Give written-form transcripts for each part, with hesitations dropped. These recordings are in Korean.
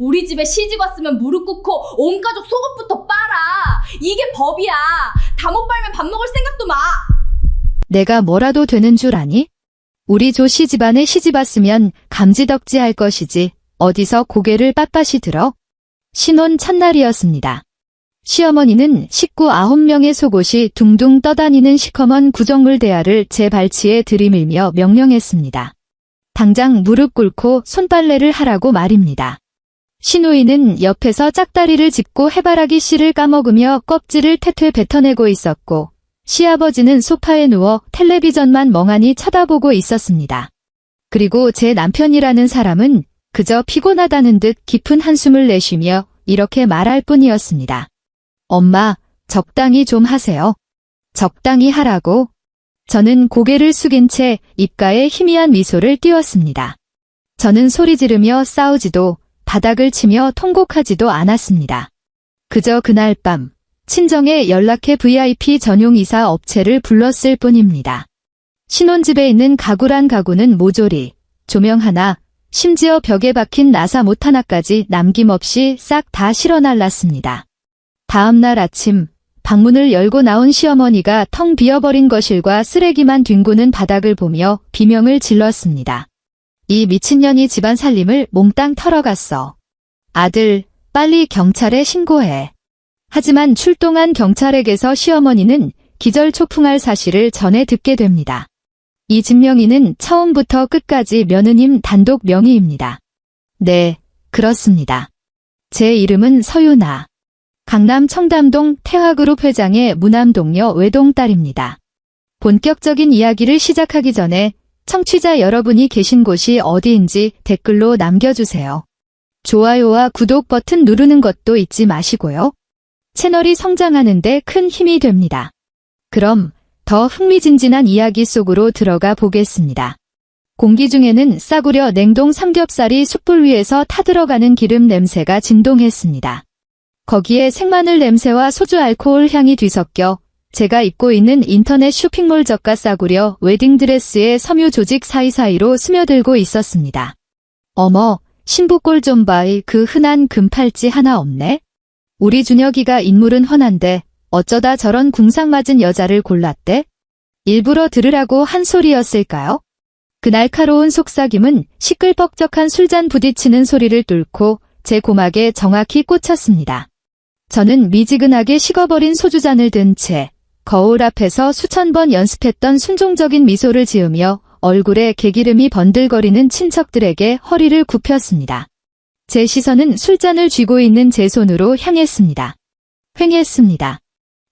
우리 집에 시집 왔으면 무릎 꿇고 온 가족 속옷부터 빨아. 이게 법이야. 다 못 빨면 밥 먹을 생각도 마. 내가 뭐라도 되는 줄 아니? 우리 조씨 집안에 시집 왔으면 감지덕지 할 것이지 어디서 고개를 빳빳이 들어? 신혼 첫날이었습니다. 시어머니는 식구 9명의 속옷이 둥둥 떠다니는 시커먼 구정물 대야를 제 발치에 들이밀며 명령했습니다. 당장 무릎 꿇고 손빨래를 하라고 말입니다. 시누이는 옆에서 짝다리를 짚고 해바라기 씨를 까먹으며 껍질을 태퇴 뱉어내고 있었고 시아버지는 소파에 누워 텔레비전만 멍하니 쳐다보고 있었습니다. 그리고 제 남편이라는 사람은 그저 피곤하다는 듯 깊은 한숨을 내쉬며 이렇게 말할 뿐이었습니다. 엄마, 적당히 좀 하세요. 적당히 하라고. 저는 고개를 숙인 채 입가에 희미한 미소를 띄웠습니다. 저는 소리 지르며 싸우지도 바닥을 치며 통곡하지도 않았습니다. 그저 그날 밤 친정에 연락해 VIP 전용 이사 업체를 불렀을 뿐입니다. 신혼집에 있는 가구란 가구는 모조리, 조명 하나, 심지어 벽에 박힌 나사 못 하나까지 남김없이 싹 다 실어날랐습니다. 다음 날 아침 방문을 열고 나온 시어머니가 텅 비어버린 거실과 쓰레기만 뒹구는 바닥을 보며 비명을 질렀습니다. 이 미친년이 집안 살림을 몽땅 털어갔어. 아들, 빨리 경찰에 신고해. 하지만 출동한 경찰에게서 시어머니는 기절초풍할 사실을 전해 듣게 됩니다. 이 집 명의는 처음부터 끝까지 며느님 단독 명의입니다. 네, 그렇습니다. 제 이름은 서유나. 강남 청담동 태화그룹 회장의 무남동녀 외동딸입니다. 본격적인 이야기를 시작하기 전에 청취자 여러분이 계신 곳이 어디인지 댓글로 남겨주세요. 좋아요와 구독 버튼 누르는 것도 잊지 마시고요. 채널이 성장하는 데 큰 힘이 됩니다. 그럼 더 흥미진진한 이야기 속으로 들어가 보겠습니다. 공기 중에는 싸구려 냉동 삼겹살이 숯불 위에서 타들어가는 기름 냄새가 진동했습니다. 거기에 생마늘 냄새와 소주 알코올 향이 뒤섞여 제가 입고 있는 인터넷 쇼핑몰 저가 싸구려 웨딩드레스의 섬유 조직 사이사이로 스며들고 있었습니다. 어머, 신부꼴 좀 봐. 그 흔한 금팔찌 하나 없네? 우리 준혁이가 인물은 훤한데 어쩌다 저런 궁상맞은 여자를 골랐대? 일부러 들으라고 한 소리였을까요? 그 날카로운 속삭임은 시끌벅적한 술잔 부딪히는 소리를 뚫고 제 고막에 정확히 꽂혔습니다. 저는 미지근하게 식어버린 소주잔을 든 채 거울 앞에서 수천 번 연습했던 순종적인 미소를 지으며 얼굴에 개기름이 번들거리는 친척들에게 허리를 굽혔습니다. 제 시선은 술잔을 쥐고 있는 제 손으로 향했습니다. 횡했습니다.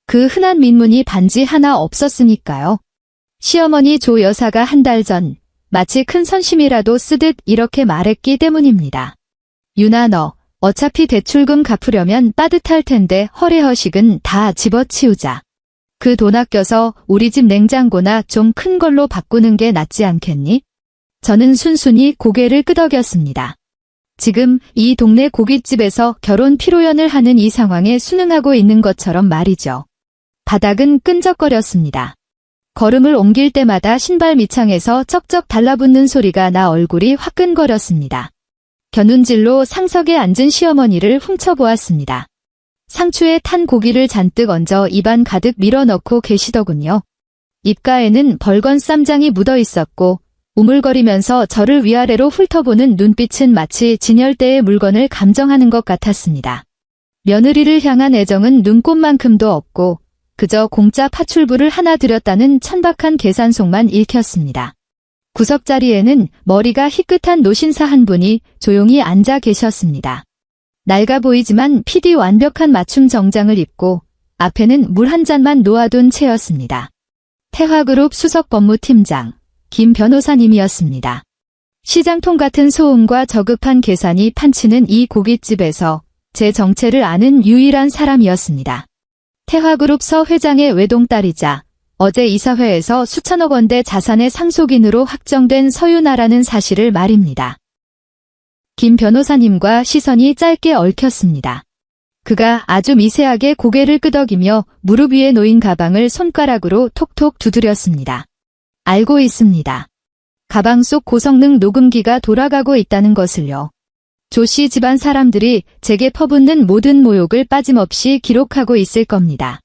그 흔한 민문이 반지 하나 없었으니까요. 시어머니 조 여사가 한 달 전 마치 큰 선심이라도 쓰듯 이렇게 말했기 때문입니다. 유나 너 어차피 대출금 갚으려면 빠듯할 텐데 허례허식은 다 집어치우자. 그 돈 아껴서 우리 집 냉장고나 좀 큰 걸로 바꾸는 게 낫지 않겠니? 저는 순순히 고개를 끄덕였습니다. 지금 이 동네 고깃집에서 결혼 피로연을 하는 이 상황에 순응하고 있는 것처럼 말이죠. 바닥은 끈적거렸습니다. 걸음을 옮길 때마다 신발 밑창에서 쩍쩍 달라붙는 소리가 나 얼굴이 화끈거렸습니다. 겨눈질로 상석에 앉은 시어머니를 훔쳐보았습니다. 상추에 탄 고기를 잔뜩 얹어 입안 가득 밀어넣고 계시더군요. 입가에는 벌건 쌈장이 묻어 있었고 우물거리면서 저를 위아래로 훑어보는 눈빛은 마치 진열대의 물건을 감정하는 것 같았습니다. 며느리를 향한 애정은 눈꼽만큼도 없고 그저 공짜 파출부를 하나 들였다는 천박한 계산속만 읽혔습니다. 구석자리에는 머리가 희끗한 노신사 한 분이 조용히 앉아 계셨습니다. 낡아 보이지만 PD 완벽한 맞춤 정장을 입고 앞에는 물 한 잔만 놓아둔 채였습니다. 태화그룹 수석법무팀장 김 변호사님이었습니다. 시장통 같은 소음과 저급한 계산이 판치는 이 고깃집에서 제 정체를 아는 유일한 사람이었습니다. 태화그룹 서 회장의 외동딸이자 어제 이사회에서 수천억 원대 자산의 상속인으로 확정된 서유나라는 사실을 말입니다. 김 변호사님과 시선이 짧게 얽혔습니다. 그가 아주 미세하게 고개를 끄덕이며 무릎 위에 놓인 가방을 손가락으로 톡톡 두드렸습니다. 알고 있습니다. 가방 속 고성능 녹음기가 돌아가고 있다는 것을요. 조씨 집안 사람들이 제게 퍼붓는 모든 모욕을 빠짐없이 기록하고 있을 겁니다.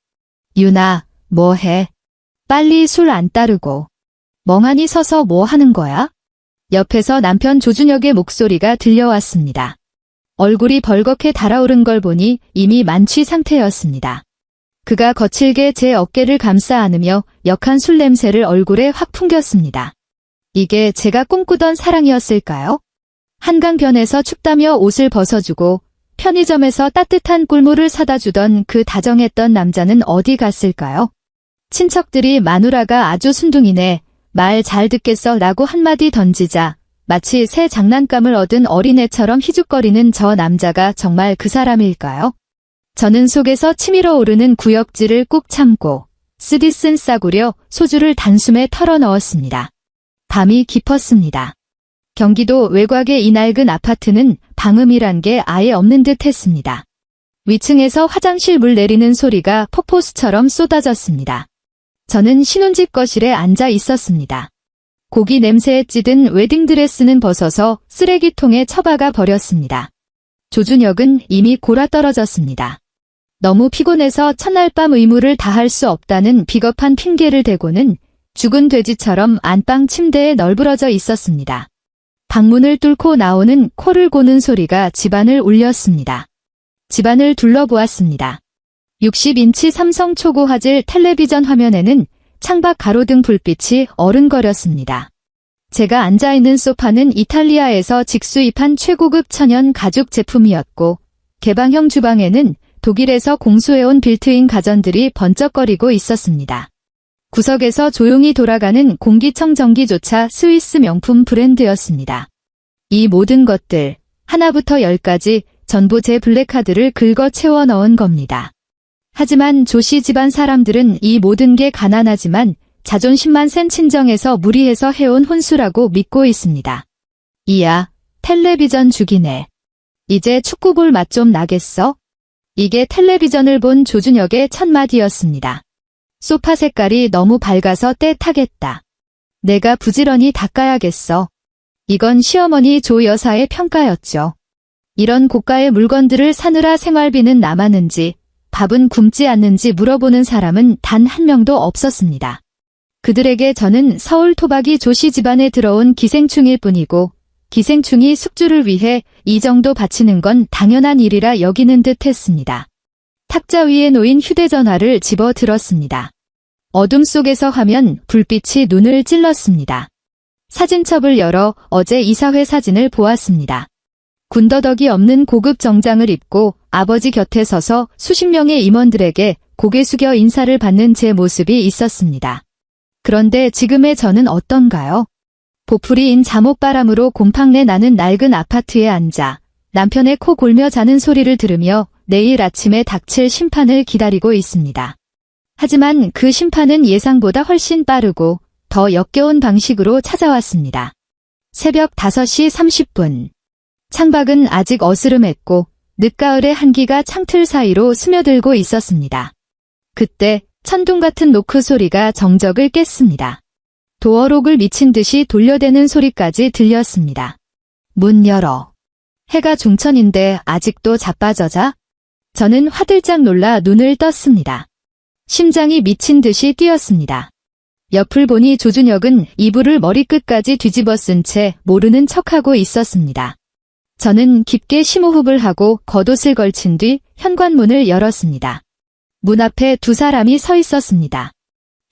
유나, 뭐해? 빨리 술 안 따르고. 멍하니 서서 뭐 하는 거야? 옆에서 남편 조준혁의 목소리가 들려왔습니다. 얼굴이 벌겋게 달아오른 걸 보니 이미 만취 상태였습니다. 그가 거칠게 제 어깨를 감싸 안으며 역한 술 냄새를 얼굴에 확 풍겼습니다. 이게 제가 꿈꾸던 사랑이었을까요? 한강변에서 춥다며 옷을 벗어주고 편의점에서 따뜻한 꿀물을 사다 주던 그 다정했던 남자는 어디 갔을까요? 친척들이 마누라가 아주 순둥이네, 말 잘 듣겠어 라고 한마디 던지자 마치 새 장난감을 얻은 어린애처럼 희죽거리는 저 남자가 정말 그 사람일까요? 저는 속에서 치밀어 오르는 구역질을 꾹 참고 쓰디쓴 싸구려 소주를 단숨에 털어 넣었습니다. 밤이 깊었습니다. 경기도 외곽의 이 낡은 아파트는 방음이란 게 아예 없는 듯 했습니다. 위층에서 화장실 물 내리는 소리가 폭포수처럼 쏟아졌습니다. 저는 신혼집 거실에 앉아 있었습니다. 고기 냄새에 찌든 웨딩드레스는 벗어서 쓰레기통에 처박아 버렸습니다. 조준혁은 이미 골아떨어졌습니다. 너무 피곤해서 첫날 밤 의무를 다할 수 없다는 비겁한 핑계를 대고는 죽은 돼지처럼 안방 침대에 널브러져 있었습니다. 방문을 뚫고 나오는 코를 고는 소리가 집안을 울렸습니다. 집안을 둘러보았습니다. 60인치 삼성 초고 화질 텔레비전 화면에는 창밖 가로등 불빛이 어른거렸습니다. 제가 앉아있는 소파는 이탈리아에서 직수입한 최고급 천연 가죽 제품이었고 개방형 주방에는 독일에서 공수해온 빌트인 가전들이 번쩍거리고 있었습니다. 구석에서 조용히 돌아가는 공기청정기조차 스위스 명품 브랜드였습니다. 이 모든 것들 하나부터 열까지 전부 제 블랙카드를 긁어 채워 넣은 겁니다. 하지만 조씨 집안 사람들은 이 모든 게 가난하지만 자존심만 센 친정에서 무리해서 해온 혼수라고 믿고 있습니다. 이야, 텔레비전 죽이네. 이제 축구 볼 맛 좀 나겠어? 이게 텔레비전을 본 조준혁의 첫 마디였습니다. 소파 색깔이 너무 밝아서 때 타겠다. 내가 부지런히 닦아야겠어. 이건 시어머니 조 여사의 평가였죠. 이런 고가의 물건들을 사느라 생활비는 남았는지 밥은 굶지 않는지 물어보는 사람은 단 한 명도 없었습니다. 그들에게 저는 서울 토박이 조씨 집안에 들어온 기생충일 뿐이고 기생충이 숙주를 위해 이 정도 바치는 건 당연한 일이라 여기는 듯 했습니다. 탁자 위에 놓인 휴대전화를 집어 들었습니다. 어둠 속에서 화면 불빛이 눈을 찔렀습니다. 사진첩을 열어 어제 이사회 사진을 보았습니다. 군더더기 없는 고급 정장을 입고 아버지 곁에 서서 수십 명의 임원들에게 고개 숙여 인사를 받는 제 모습이 있었습니다. 그런데 지금의 저는 어떤가요? 보풀이인 잠옷바람으로 곰팡내 나는 낡은 아파트에 앉아 남편의 코 골며 자는 소리를 들으며 내일 아침에 닥칠 심판을 기다리고 있습니다. 하지만 그 심판은 예상보다 훨씬 빠르고 더 역겨운 방식으로 찾아왔습니다. 새벽 5시 30분. 창밖은 아직 어스름했고 늦가을의 한기가 창틀 사이로 스며들고 있었습니다. 그때 천둥 같은 노크 소리가 정적을 깼습니다. 도어록을 미친 듯이 돌려대는 소리까지 들렸습니다. 문 열어. 해가 중천인데 아직도 자빠져 자? 저는 화들짝 놀라 눈을 떴습니다. 심장이 미친 듯이 뛰었습니다. 옆을 보니 조준혁은 이불을 머리끝까지 뒤집어 쓴 채 모르는 척하고 있었습니다. 저는 깊게 심호흡을 하고 겉옷을 걸친 뒤 현관문을 열었습니다. 문 앞에 두 사람이 서 있었습니다.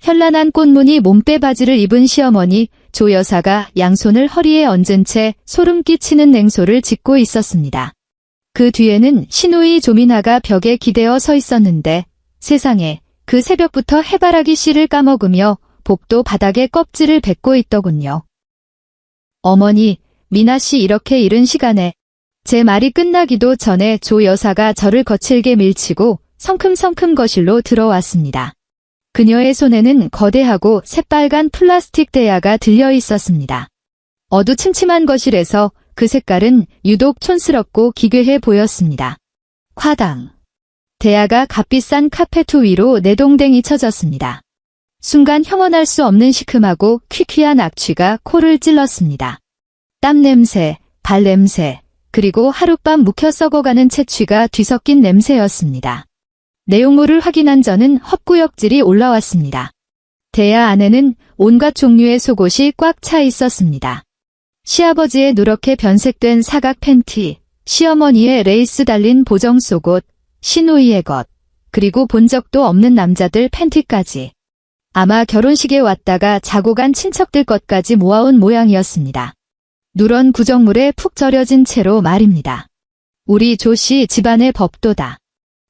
현란한 꽃무늬 몸빼 바지를 입은 시어머니 조 여사가 양손을 허리에 얹은 채 소름 끼치는 냉소를 짓고 있었습니다. 그 뒤에는 시누이 조민아가 벽에 기대어 서 있었는데 세상에 그 새벽부터 해바라기 씨를 까먹으며 복도 바닥에 껍질을 뱉고 있더군요. 어머니, 미나 씨 이렇게 이른 시간에. 제 말이 끝나기도 전에 조 여사가 저를 거칠게 밀치고 성큼성큼 거실로 들어왔습니다. 그녀의 손에는 거대하고 새빨간 플라스틱 대야가 들려 있었습니다. 어두침침한 거실에서 그 색깔은 유독 촌스럽고 기괴해 보였습니다. 콰당. 대야가 값비싼 카페트 위로 내동댕이 쳐졌습니다. 순간 형언할 수 없는 시큼하고 퀴퀴한 악취가 코를 찔렀습니다. 땀 냄새, 발 냄새, 그리고 하룻밤 묵혀 썩어가는 채취가 뒤섞인 냄새였습니다. 내용물을 확인한 저는 헛구역질이 올라왔습니다. 대야 안에는 온갖 종류의 속옷이 꽉 차 있었습니다. 시아버지의 누렇게 변색된 사각 팬티, 시어머니의 레이스 달린 보정 속옷, 시누이의 것, 그리고 본 적도 없는 남자들 팬티까지. 아마 결혼식에 왔다가 자고 간 친척들 것까지 모아온 모양이었습니다. 누런 구정물에 푹 절여진 채로 말입니다. 우리 조씨 집안의 법도다.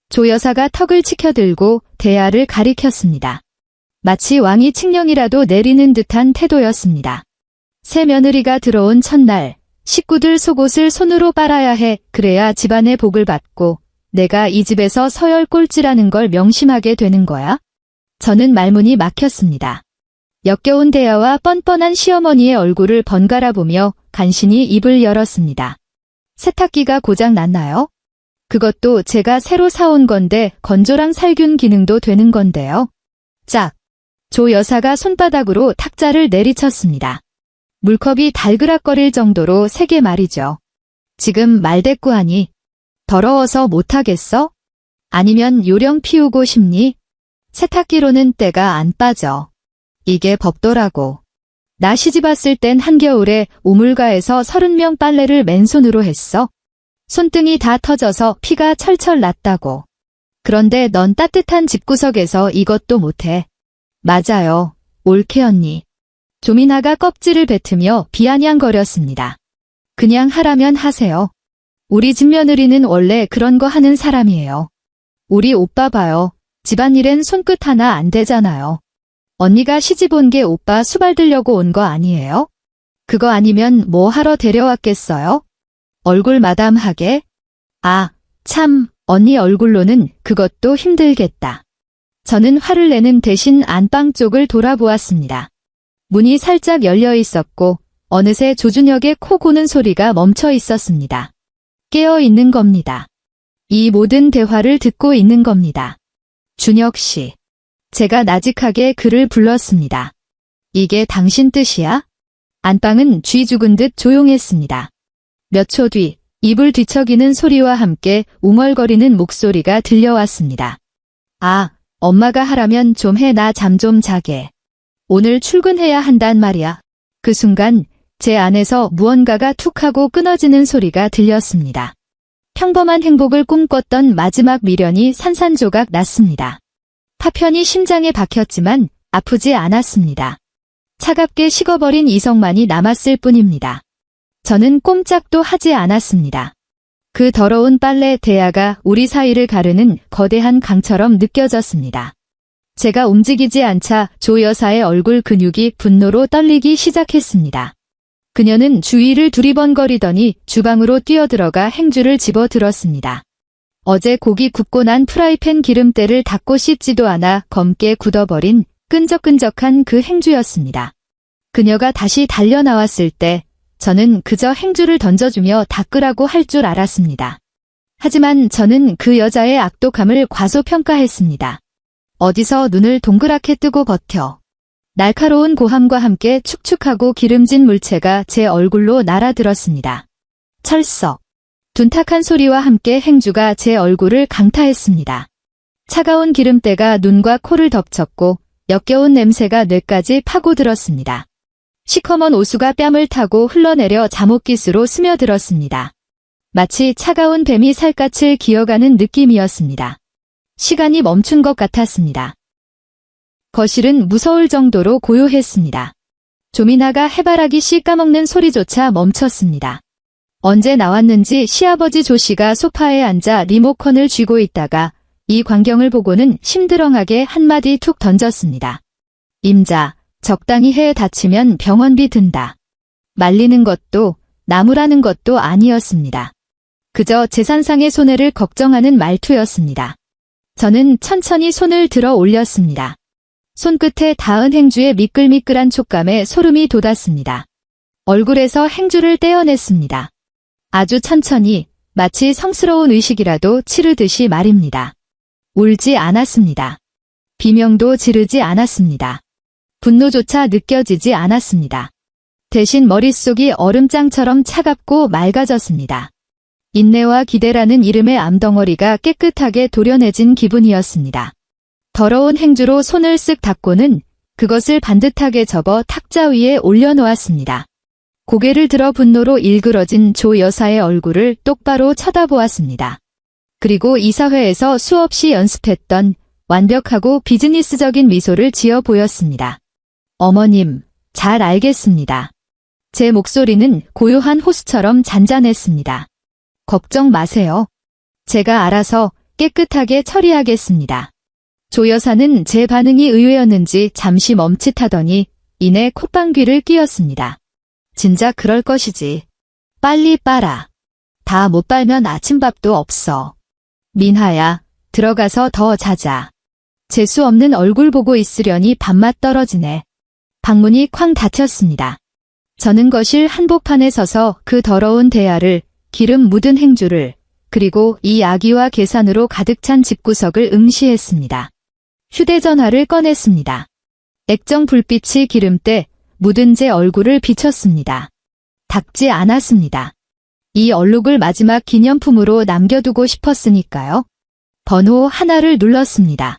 조 여사가 턱을 치켜들고 대야를 가리켰습니다. 마치 왕이 칙령이라도 내리는 듯한 태도였습니다. 새 며느리가 들어온 첫날, 식구들 속옷을 손으로 빨아야 해. 그래야 집안의 복을 받고 내가 이 집에서 서열 꼴찌라는 걸 명심하게 되는 거야? 저는 말문이 막혔습니다. 역겨운 대야와 뻔뻔한 시어머니의 얼굴을 번갈아 보며 간신히 입을 열었습니다. 세탁기가 고장 났나요? 그것도 제가 새로 사온 건데 건조랑 살균 기능도 되는 건데요. 짝! 조 여사가 손바닥으로 탁자를 내리쳤습니다. 물컵이 달그락거릴 정도로 세게 말이죠. 지금 말대꾸하니? 더러워서 못하겠어? 아니면 요령 피우고 싶니? 세탁기로는 때가 안 빠져. 이게 법도라고. 나 시집 왔을 땐 한겨울에 우물가에서 30명 빨래를 맨손으로 했어. 손등이 다 터져서 피가 철철 났다고. 그런데 넌 따뜻한 집구석에서 이것도 못해. 맞아요. 옳게 언니. 조민아가 껍질을 뱉으며 비아냥거렸습니다. 그냥 하라면 하세요. 우리 집 며느리는 원래 그런 거 하는 사람이에요. 우리 오빠 봐요. 집안일엔 손끝 하나 안 대잖아요. 언니가 시집 온 게 오빠 수발 들려고 온 거 아니에요? 그거 아니면 뭐 하러 데려왔겠어요? 얼굴 마담하게? 아, 참, 언니 얼굴로는 그것도 힘들겠다. 저는 화를 내는 대신 안방 쪽을 돌아보았습니다. 문이 살짝 열려 있었고 어느새 조준혁의 코 고는 소리가 멈춰 있었습니다. 깨어 있는 겁니다. 이 모든 대화를 듣고 있는 겁니다. 준혁 씨. 제가 나직하게 그를 불렀습니다. 이게 당신 뜻이야? 안방은 쥐 죽은 듯 조용했습니다. 몇 초 뒤 이불 뒤척이는 소리와 함께 웅얼거리는 목소리가 들려왔습니다. 아, 엄마가 하라면 좀 해. 나 잠 좀 자게. 오늘 출근해야 한단 말이야. 그 순간 제 안에서 무언가가 툭 하고 끊어지는 소리가 들렸습니다. 평범한 행복을 꿈꿨던 마지막 미련이 산산조각 났습니다. 파편이 심장에 박혔지만 아프지 않았습니다. 차갑게 식어버린 이성만이 남았을 뿐입니다. 저는 꼼짝도 하지 않았습니다. 그 더러운 빨래 대야가 우리 사이를 가르는 거대한 강처럼 느껴졌습니다. 제가 움직이지 않자 조 여사의 얼굴 근육이 분노로 떨리기 시작했습니다. 그녀는 주위를 두리번거리더니 주방으로 뛰어들어가 행주를 집어들었습니다. 어제 고기 굽고 난 프라이팬 기름때를 닦고 씻지도 않아 검게 굳어버린 끈적끈적한 그 행주였습니다. 그녀가 다시 달려나왔을 때 저는 그저 행주를 던져주며 닦으라고 할 줄 알았습니다. 하지만 저는 그 여자의 악독함을 과소평가했습니다. 어디서 눈을 동그랗게 뜨고 버텨. 날카로운 고함과 함께 축축하고 기름진 물체가 제 얼굴로 날아들었습니다. 철썩. 둔탁한 소리와 함께 행주가 제 얼굴을 강타했습니다. 차가운 기름때가 눈과 코를 덮쳤고 역겨운 냄새가 뇌까지 파고들었습니다. 시커먼 오수가 뺨을 타고 흘러내려 잠옷깃으로 스며들었습니다. 마치 차가운 뱀이 살갗을 기어가는 느낌이었습니다. 시간이 멈춘 것 같았습니다. 거실은 무서울 정도로 고요했습니다. 조민아가 해바라기 씨 까먹는 소리조차 멈췄습니다. 언제 나왔는지 시아버지 조씨가 소파에 앉아 리모컨을 쥐고 있다가 이 광경을 보고는 심드렁하게 한마디 툭 던졌습니다. 임자, 적당히 해. 다치면 병원비 든다. 말리는 것도 나무라는 것도 아니었습니다. 그저 재산상의 손해를 걱정하는 말투였습니다. 저는 천천히 손을 들어 올렸습니다. 손끝에 닿은 행주의 미끌미끌한 촉감에 소름이 돋았습니다. 얼굴에서 행주를 떼어냈습니다. 아주 천천히 마치 성스러운 의식이라도 치르듯이 말입니다. 울지 않았습니다. 비명도 지르지 않았습니다. 분노조차 느껴지지 않았습니다. 대신 머릿속이 얼음장처럼 차갑고 맑아졌습니다. 인내와 기대라는 이름의 암덩어리가 깨끗하게 도려내진 기분이었습니다. 더러운 행주로 손을 쓱 닦고는 그것을 반듯하게 접어 탁자 위에 올려놓았습니다. 고개를 들어 분노로 일그러진 조 여사의 얼굴을 똑바로 쳐다보았습니다. 그리고 이사회에서 수없이 연습했던 완벽하고 비즈니스적인 미소를 지어 보였습니다. 어머님, 잘 알겠습니다. 제 목소리는 고요한 호수처럼 잔잔했습니다. 걱정 마세요. 제가 알아서 깨끗하게 처리하겠습니다. 조 여사는 제 반응이 의외였는지 잠시 멈칫하더니 이내 콧방귀를 뀌었습니다. 진작 그럴 것이지. 빨리 빨아. 다 못 빨면 아침밥도 없어. 민하야, 들어가서 더 자자. 재수 없는 얼굴 보고 있으려니 밥맛 떨어지네. 방문이 쾅 닫혔습니다. 저는 거실 한복판에 서서 그 더러운 대야를, 기름 묻은 행주를, 그리고 이 아기와 계산으로 가득 찬 집구석을 응시했습니다. 휴대전화를 꺼냈습니다. 액정 불빛이 기름때 묻은 제 얼굴을 비췄습니다. 닦지 않았습니다. 이 얼룩을 마지막 기념품으로 남겨두고 싶었으니까요. 번호 하나를 눌렀습니다.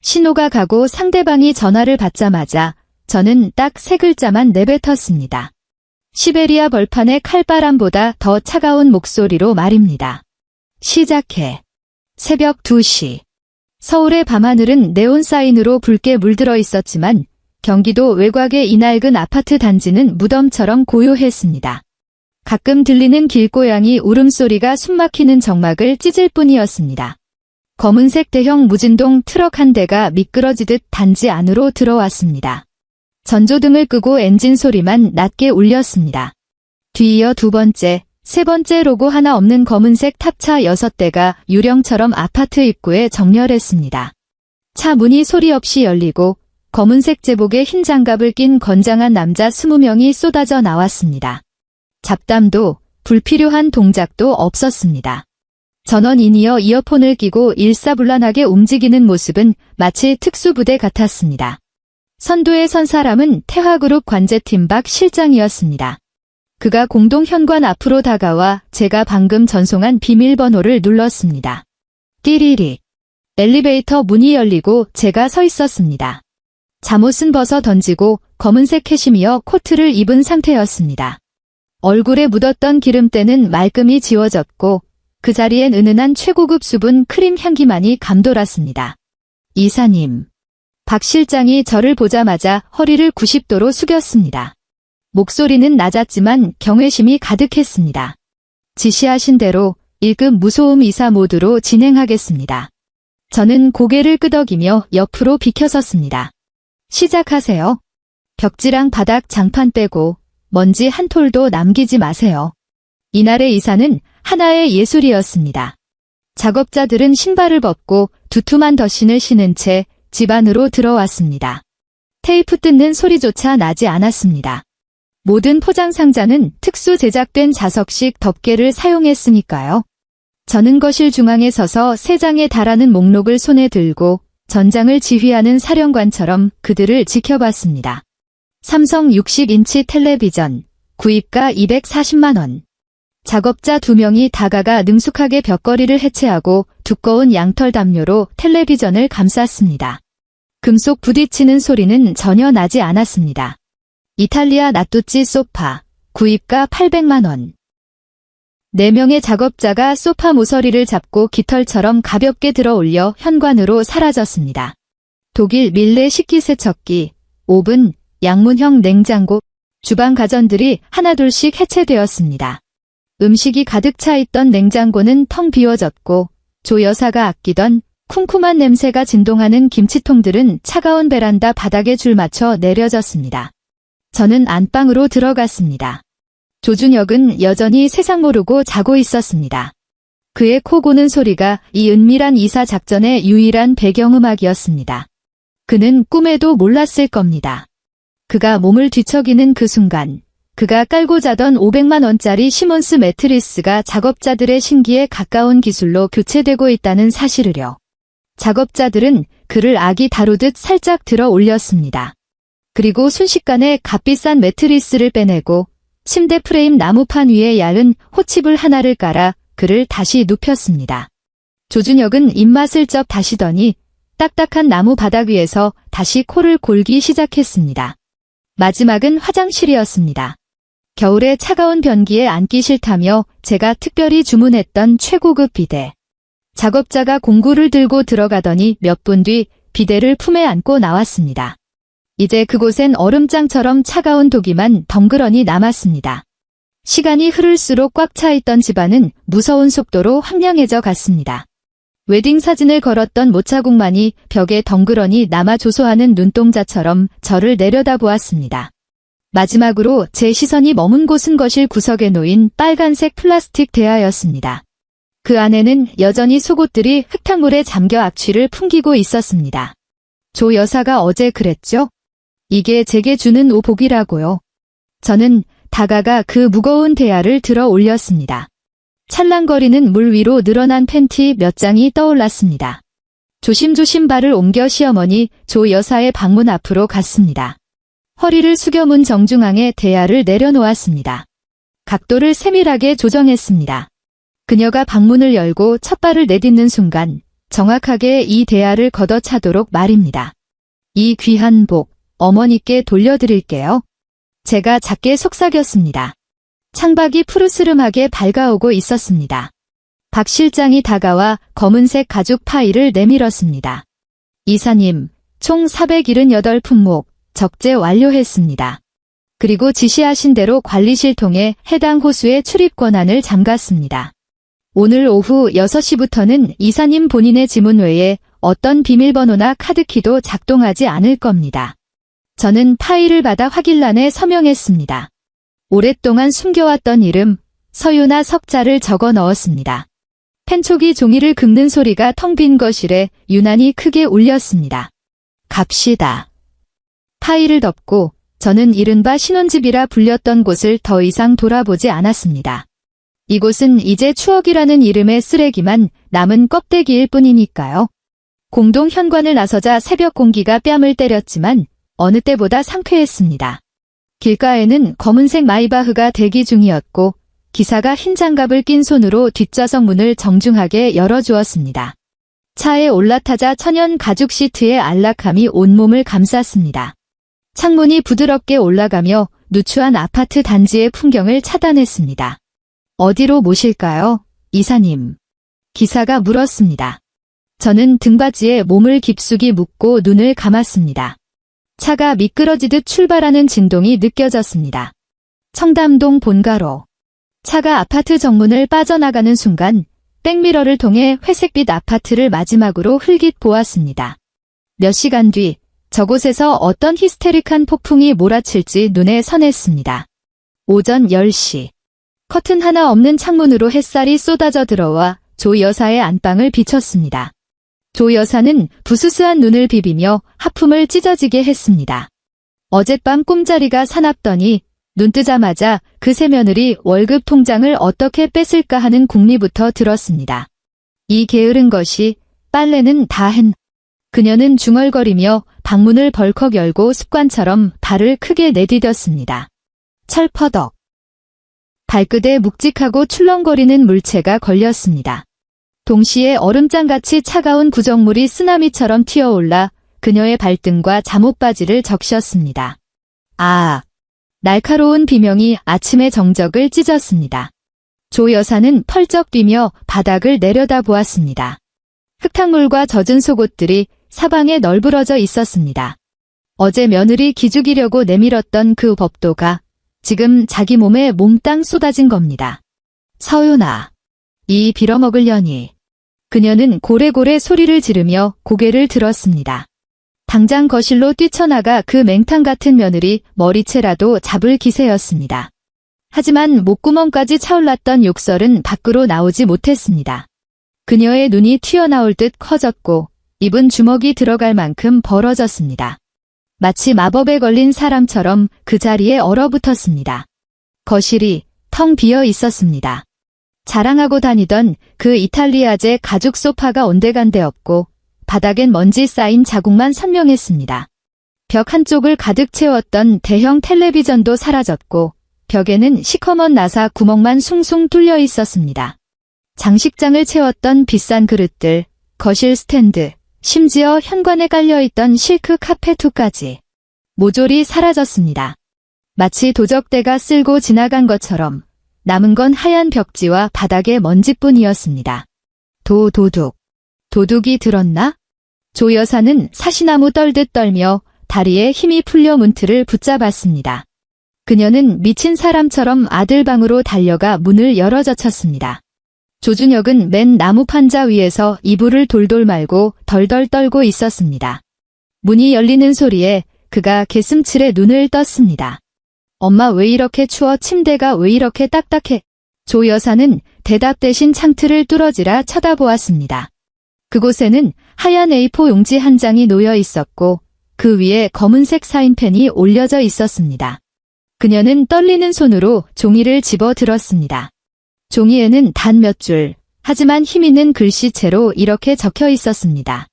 신호가 가고 상대방이 전화를 받자마자 저는 딱 3글자만 내뱉었습니다. 시베리아 벌판의 칼바람보다 더 차가운 목소리로 말입니다. 시작해. 새벽 2시. 서울의 밤하늘은 네온 사인으로 붉게 물들어 있었지만 경기도 외곽의 이 낡은 아파트 단지는 무덤처럼 고요했습니다. 가끔 들리는 길고양이 울음소리가 숨막히는 정막을 찢을 뿐이었습니다. 검은색 대형 무진동 트럭 한 대가 미끄러지듯 단지 안으로 들어왔습니다. 전조등을 끄고 엔진 소리만 낮게 울렸습니다. 뒤이어 2번째, 3번째 로고 하나 없는 검은색 탑차 6대가 유령처럼 아파트 입구에 정렬했습니다. 차 문이 소리 없이 열리고 검은색 제복에 흰 장갑을 낀 건장한 남자 20명이 쏟아져 나왔습니다. 잡담도 불필요한 동작도 없었습니다. 전원 인이어 이어폰을 끼고 일사불란하게 움직이는 모습은 마치 특수부대 같았습니다. 선두에 선 사람은 태화그룹 관제팀 박 실장이었습니다. 그가 공동 현관 앞으로 다가와 제가 방금 전송한 비밀번호를 눌렀습니다. 띠리리. 엘리베이터 문이 열리고 제가 서 있었습니다. 잠옷은 벗어 던지고 검은색 캐시미어 코트를 입은 상태였습니다. 얼굴에 묻었던 기름때는 말끔히 지워졌고 그 자리엔 은은한 최고급 수분 크림 향기만이 감돌았습니다. 이사님. 박 실장이 저를 보자마자 허리를 90도로 숙였습니다. 목소리는 낮았지만 경외심이 가득했습니다. 지시하신 대로 1급 무소음 이사 모드로 진행하겠습니다. 저는 고개를 끄덕이며 옆으로 비켜섰습니다. 시작하세요. 벽지랑 바닥 장판 빼고 먼지 한 톨도 남기지 마세요. 이날의 이사는 하나의 예술이었습니다. 작업자들은 신발을 벗고 두툼한 덧신을 신은 채 집 안으로 들어왔습니다. 테이프 뜯는 소리조차 나지 않았습니다. 모든 포장 상자는 특수 제작된 자석식 덮개를 사용했으니까요. 저는 거실 중앙에 서서 3장에 달하는 목록을 손에 들고 전장을 지휘하는 사령관처럼 그들을 지켜봤습니다. 삼성 60인치 텔레비전, 구입가 240만 원. 작업자 2명이 다가가 능숙하게 벽걸이를 해체하고 두꺼운 양털 담요로 텔레비전을 감쌌습니다. 금속 부딪히는 소리는 전혀 나지 않았습니다. 이탈리아 나뚜찌 소파, 구입가 800만 원. 4명의 작업자가 소파 모서리를 잡고 깃털처럼 가볍게 들어 올려 현관으로 사라졌습니다. 독일 밀레 식기세척기, 오븐, 양문형 냉장고, 주방 가전들이 하나둘씩 해체되었습니다. 음식이 가득 차 있던 냉장고는 텅 비워졌고 조 여사가 아끼던 쿰쿰한 냄새가 진동하는 김치통들은 차가운 베란다 바닥에 줄 맞춰 내려졌습니다. 저는 안방으로 들어갔습니다. 조준혁은 여전히 세상 모르고 자고 있었습니다. 그의 코 고는 소리가 이 은밀한 이사 작전의 유일한 배경음악이었습니다. 그는 꿈에도 몰랐을 겁니다. 그가 몸을 뒤척이는 그 순간 그가 깔고 자던 500만 원짜리 시몬스 매트리스가 작업자들의 신기에 가까운 기술로 교체되고 있다는 사실을요. 작업자들은 그를 아기 다루듯 살짝 들어 올렸습니다. 그리고 순식간에 값비싼 매트리스를 빼내고 침대 프레임 나무판 위에 얇은 호치불 하나를 깔아 그를 다시 눕혔습니다. 조준혁은 입맛을 쩍 다시더니 딱딱한 나무 바닥 위에서 다시 코를 골기 시작했습니다. 마지막은 화장실이었습니다. 겨울에 차가운 변기에 앉기 싫다며 제가 특별히 주문했던 최고급 비데. 작업자가 공구를 들고 들어가더니 몇 분 뒤 비데를 품에 안고 나왔습니다. 이제 그곳엔 얼음장처럼 차가운 독이만 덩그러니 남았습니다. 시간이 흐를수록 꽉 차 있던 집안은 무서운 속도로 황량해져 갔습니다. 웨딩 사진을 걸었던 모차국만이 벽에 덩그러니 남아 조소하는 눈동자처럼 저를 내려다보았습니다. 마지막으로 제 시선이 머문 곳은 거실 구석에 놓인 빨간색 플라스틱 대야였습니다. 그 안에는 여전히 속옷들이 흙탕물에 잠겨 악취를 풍기고 있었습니다. 조 여사가 어제 그랬죠? 이게 제게 주는 오복이라고요. 저는 다가가 그 무거운 대야를 들어 올렸습니다. 찰랑거리는 물 위로 늘어난 팬티 몇 장이 떠올랐습니다. 조심조심 발을 옮겨 시어머니 조 여사의 방문 앞으로 갔습니다. 허리를 숙여 문 정중앙에 대야를 내려놓았습니다. 각도를 세밀하게 조정했습니다. 그녀가 방문을 열고 첫 발을 내딛는 순간 정확하게 이 대야를 걷어차도록 말입니다. 이 귀한 복 어머니께 돌려드릴게요. 제가 작게 속삭였습니다. 창밖이 푸르스름하게 밝아오고 있었습니다. 박 실장이 다가와 검은색 가죽 파일을 내밀었습니다. 이사님, 총 478품목 적재 완료했습니다. 그리고 지시하신 대로 관리실 통해 해당 호수의 출입 권한을 잠갔습니다. 오늘 오후 6시부터는 이사님 본인의 지문 외에 어떤 비밀번호나 카드키도 작동하지 않을 겁니다. 저는 파일을 받아 확인란에 서명했습니다. 오랫동안 숨겨왔던 이름, 서유나 석자를 적어 넣었습니다. 펜촉이 종이를 긁는 소리가 텅 빈 거실에 유난히 크게 울렸습니다. 갑시다. 파일을 덮고 저는 이른바 신혼집이라 불렸던 곳을 더 이상 돌아보지 않았습니다. 이곳은 이제 추억이라는 이름의 쓰레기만 남은 껍데기일 뿐이니까요. 공동 현관을 나서자 새벽 공기가 뺨을 때렸지만 어느 때보다 상쾌했습니다. 길가에는 검은색 마이바흐가 대기 중이었고 기사가 흰 장갑을 낀 손으로 뒷좌석 문을 정중하게 열어주었습니다. 차에 올라타자 천연 가죽 시트의 안락함이 온몸을 감쌌습니다. 창문이 부드럽게 올라가며 누추한 아파트 단지의 풍경을 차단했습니다. 어디로 모실까요, 이사님? 기사가 물었습니다. 저는 등받이에 몸을 깊숙이 묻고 눈을 감았습니다. 차가 미끄러지듯 출발하는 진동이 느껴졌습니다. 청담동 본가로. 차가 아파트 정문을 빠져나가는 순간 백미러를 통해 회색빛 아파트를 마지막으로 흘깃 보았습니다. 몇 시간 뒤 저곳에서 어떤 히스테릭한 폭풍이 몰아칠지 눈에 선했습니다. 오전 10시. 커튼 하나 없는 창문으로 햇살이 쏟아져 들어와 조 여사의 안방을 비췄습니다. 조 여사는 부스스한 눈을 비비며 하품을 찢어지게 했습니다. 어젯밤 꿈자리가 사납더니 눈 뜨자마자 그 새 며느리 월급 통장을 어떻게 뺐을까 하는 궁리부터 들었습니다. 이 게으른 것이 빨래는 다 했. 그녀는 중얼거리며 방문을 벌컥 열고 습관처럼 발을 크게 내디뎠습니다. 철퍼덕. 발끝에 묵직하고 출렁거리는 물체가 걸렸습니다. 동시에 얼음장같이 차가운 구정물이 쓰나미처럼 튀어올라 그녀의 발등과 잠옷바지를 적셨습니다. 아! 날카로운 비명이 아침의 정적을 찢었습니다. 조 여사는 펄쩍 뛰며 바닥을 내려다보았습니다. 흙탕물과 젖은 속옷들이 사방에 널브러져 있었습니다. 어제 며느리 기죽이려고 내밀었던 그 법도가 지금 자기 몸에 몽땅 쏟아진 겁니다. 서윤아, 이 빌어먹으려니. 그녀는 고래고래 소리를 지르며 고개를 들었습니다. 당장 거실로 뛰쳐나가 그 맹탕 같은 며느리 머리채라도 잡을 기세였습니다. 하지만 목구멍까지 차올랐던 욕설은 밖으로 나오지 못했습니다. 그녀의 눈이 튀어나올 듯 커졌고 입은 주먹이 들어갈 만큼 벌어졌습니다. 마치 마법에 걸린 사람처럼 그 자리에 얼어붙었습니다. 거실이 텅 비어 있었습니다. 자랑하고 다니던 그 이탈리아제 가죽 소파가 온데간데 없고 바닥엔 먼지 쌓인 자국만 선명했습니다. 벽 한쪽을 가득 채웠던 대형 텔레비전도 사라졌고 벽에는 시커먼 나사 구멍만 숭숭 뚫려 있었습니다. 장식장을 채웠던 비싼 그릇들, 거실 스탠드, 심지어 현관에 깔려있던 실크 카페트까지 모조리 사라졌습니다. 마치 도적대가 쓸고 지나간 것처럼 남은 건 하얀 벽지와 바닥의 먼지뿐이었습니다. 도둑. 도둑이 들었나? 조 여사는 사시나무 떨듯 떨며 다리에 힘이 풀려 문틀을 붙잡았습니다. 그녀는 미친 사람처럼 아들 방으로 달려가 문을 열어젖혔습니다. 조준혁은 맨 나무 판자 위에서 이불을 돌돌 말고 덜덜 떨고 있었습니다. 문이 열리는 소리에 그가 개슴츠레 눈을 떴습니다. 엄마 왜 이렇게 추워? 침대가 왜 이렇게 딱딱해? 조 여사는 대답 대신 창틀을 뚫어지라 쳐다보았습니다. 그곳에는 하얀 A4 용지 한 장이 놓여 있었고 그 위에 검은색 사인펜이 올려져 있었습니다. 그녀는 떨리는 손으로 종이를 집어 들었습니다. 종이에는 단 몇 줄, 하지만 힘있는 글씨체로 이렇게 적혀 있었습니다.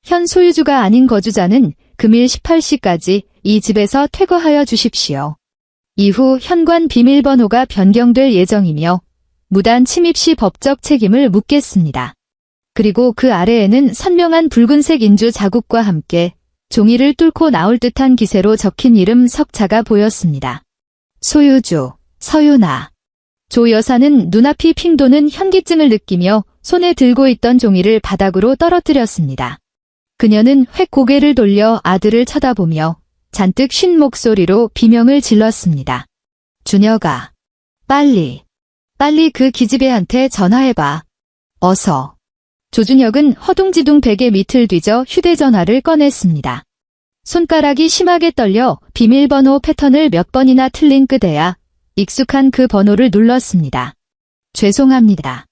현 소유주가 아닌 거주자는 금일 18시까지 이 집에서 퇴거하여 주십시오. 이후 현관 비밀번호가 변경될 예정이며 무단 침입 시 법적 책임을 묻겠습니다. 그리고 그 아래에는 선명한 붉은색 인주 자국과 함께 종이를 뚫고 나올 듯한 기세로 적힌 이름 석자가 보였습니다. 소유주, 서윤아. 조 여사는 눈앞이 핑 도는 현기증을 느끼며 손에 들고 있던 종이를 바닥으로 떨어뜨렸습니다. 그녀는 획 고개를 돌려 아들을 쳐다보며 잔뜩 쉰 목소리로 비명을 질렀습니다. 준혁아, 빨리 그 기집애한테 전화해봐. 어서. 조준혁은 허둥지둥 베개 밑을 뒤져 휴대전화를 꺼냈습니다. 손가락이 심하게 떨려 비밀번호 패턴을 몇 번이나 틀린 끄대야 익숙한 그 번호를 눌렀습니다. 죄송합니다.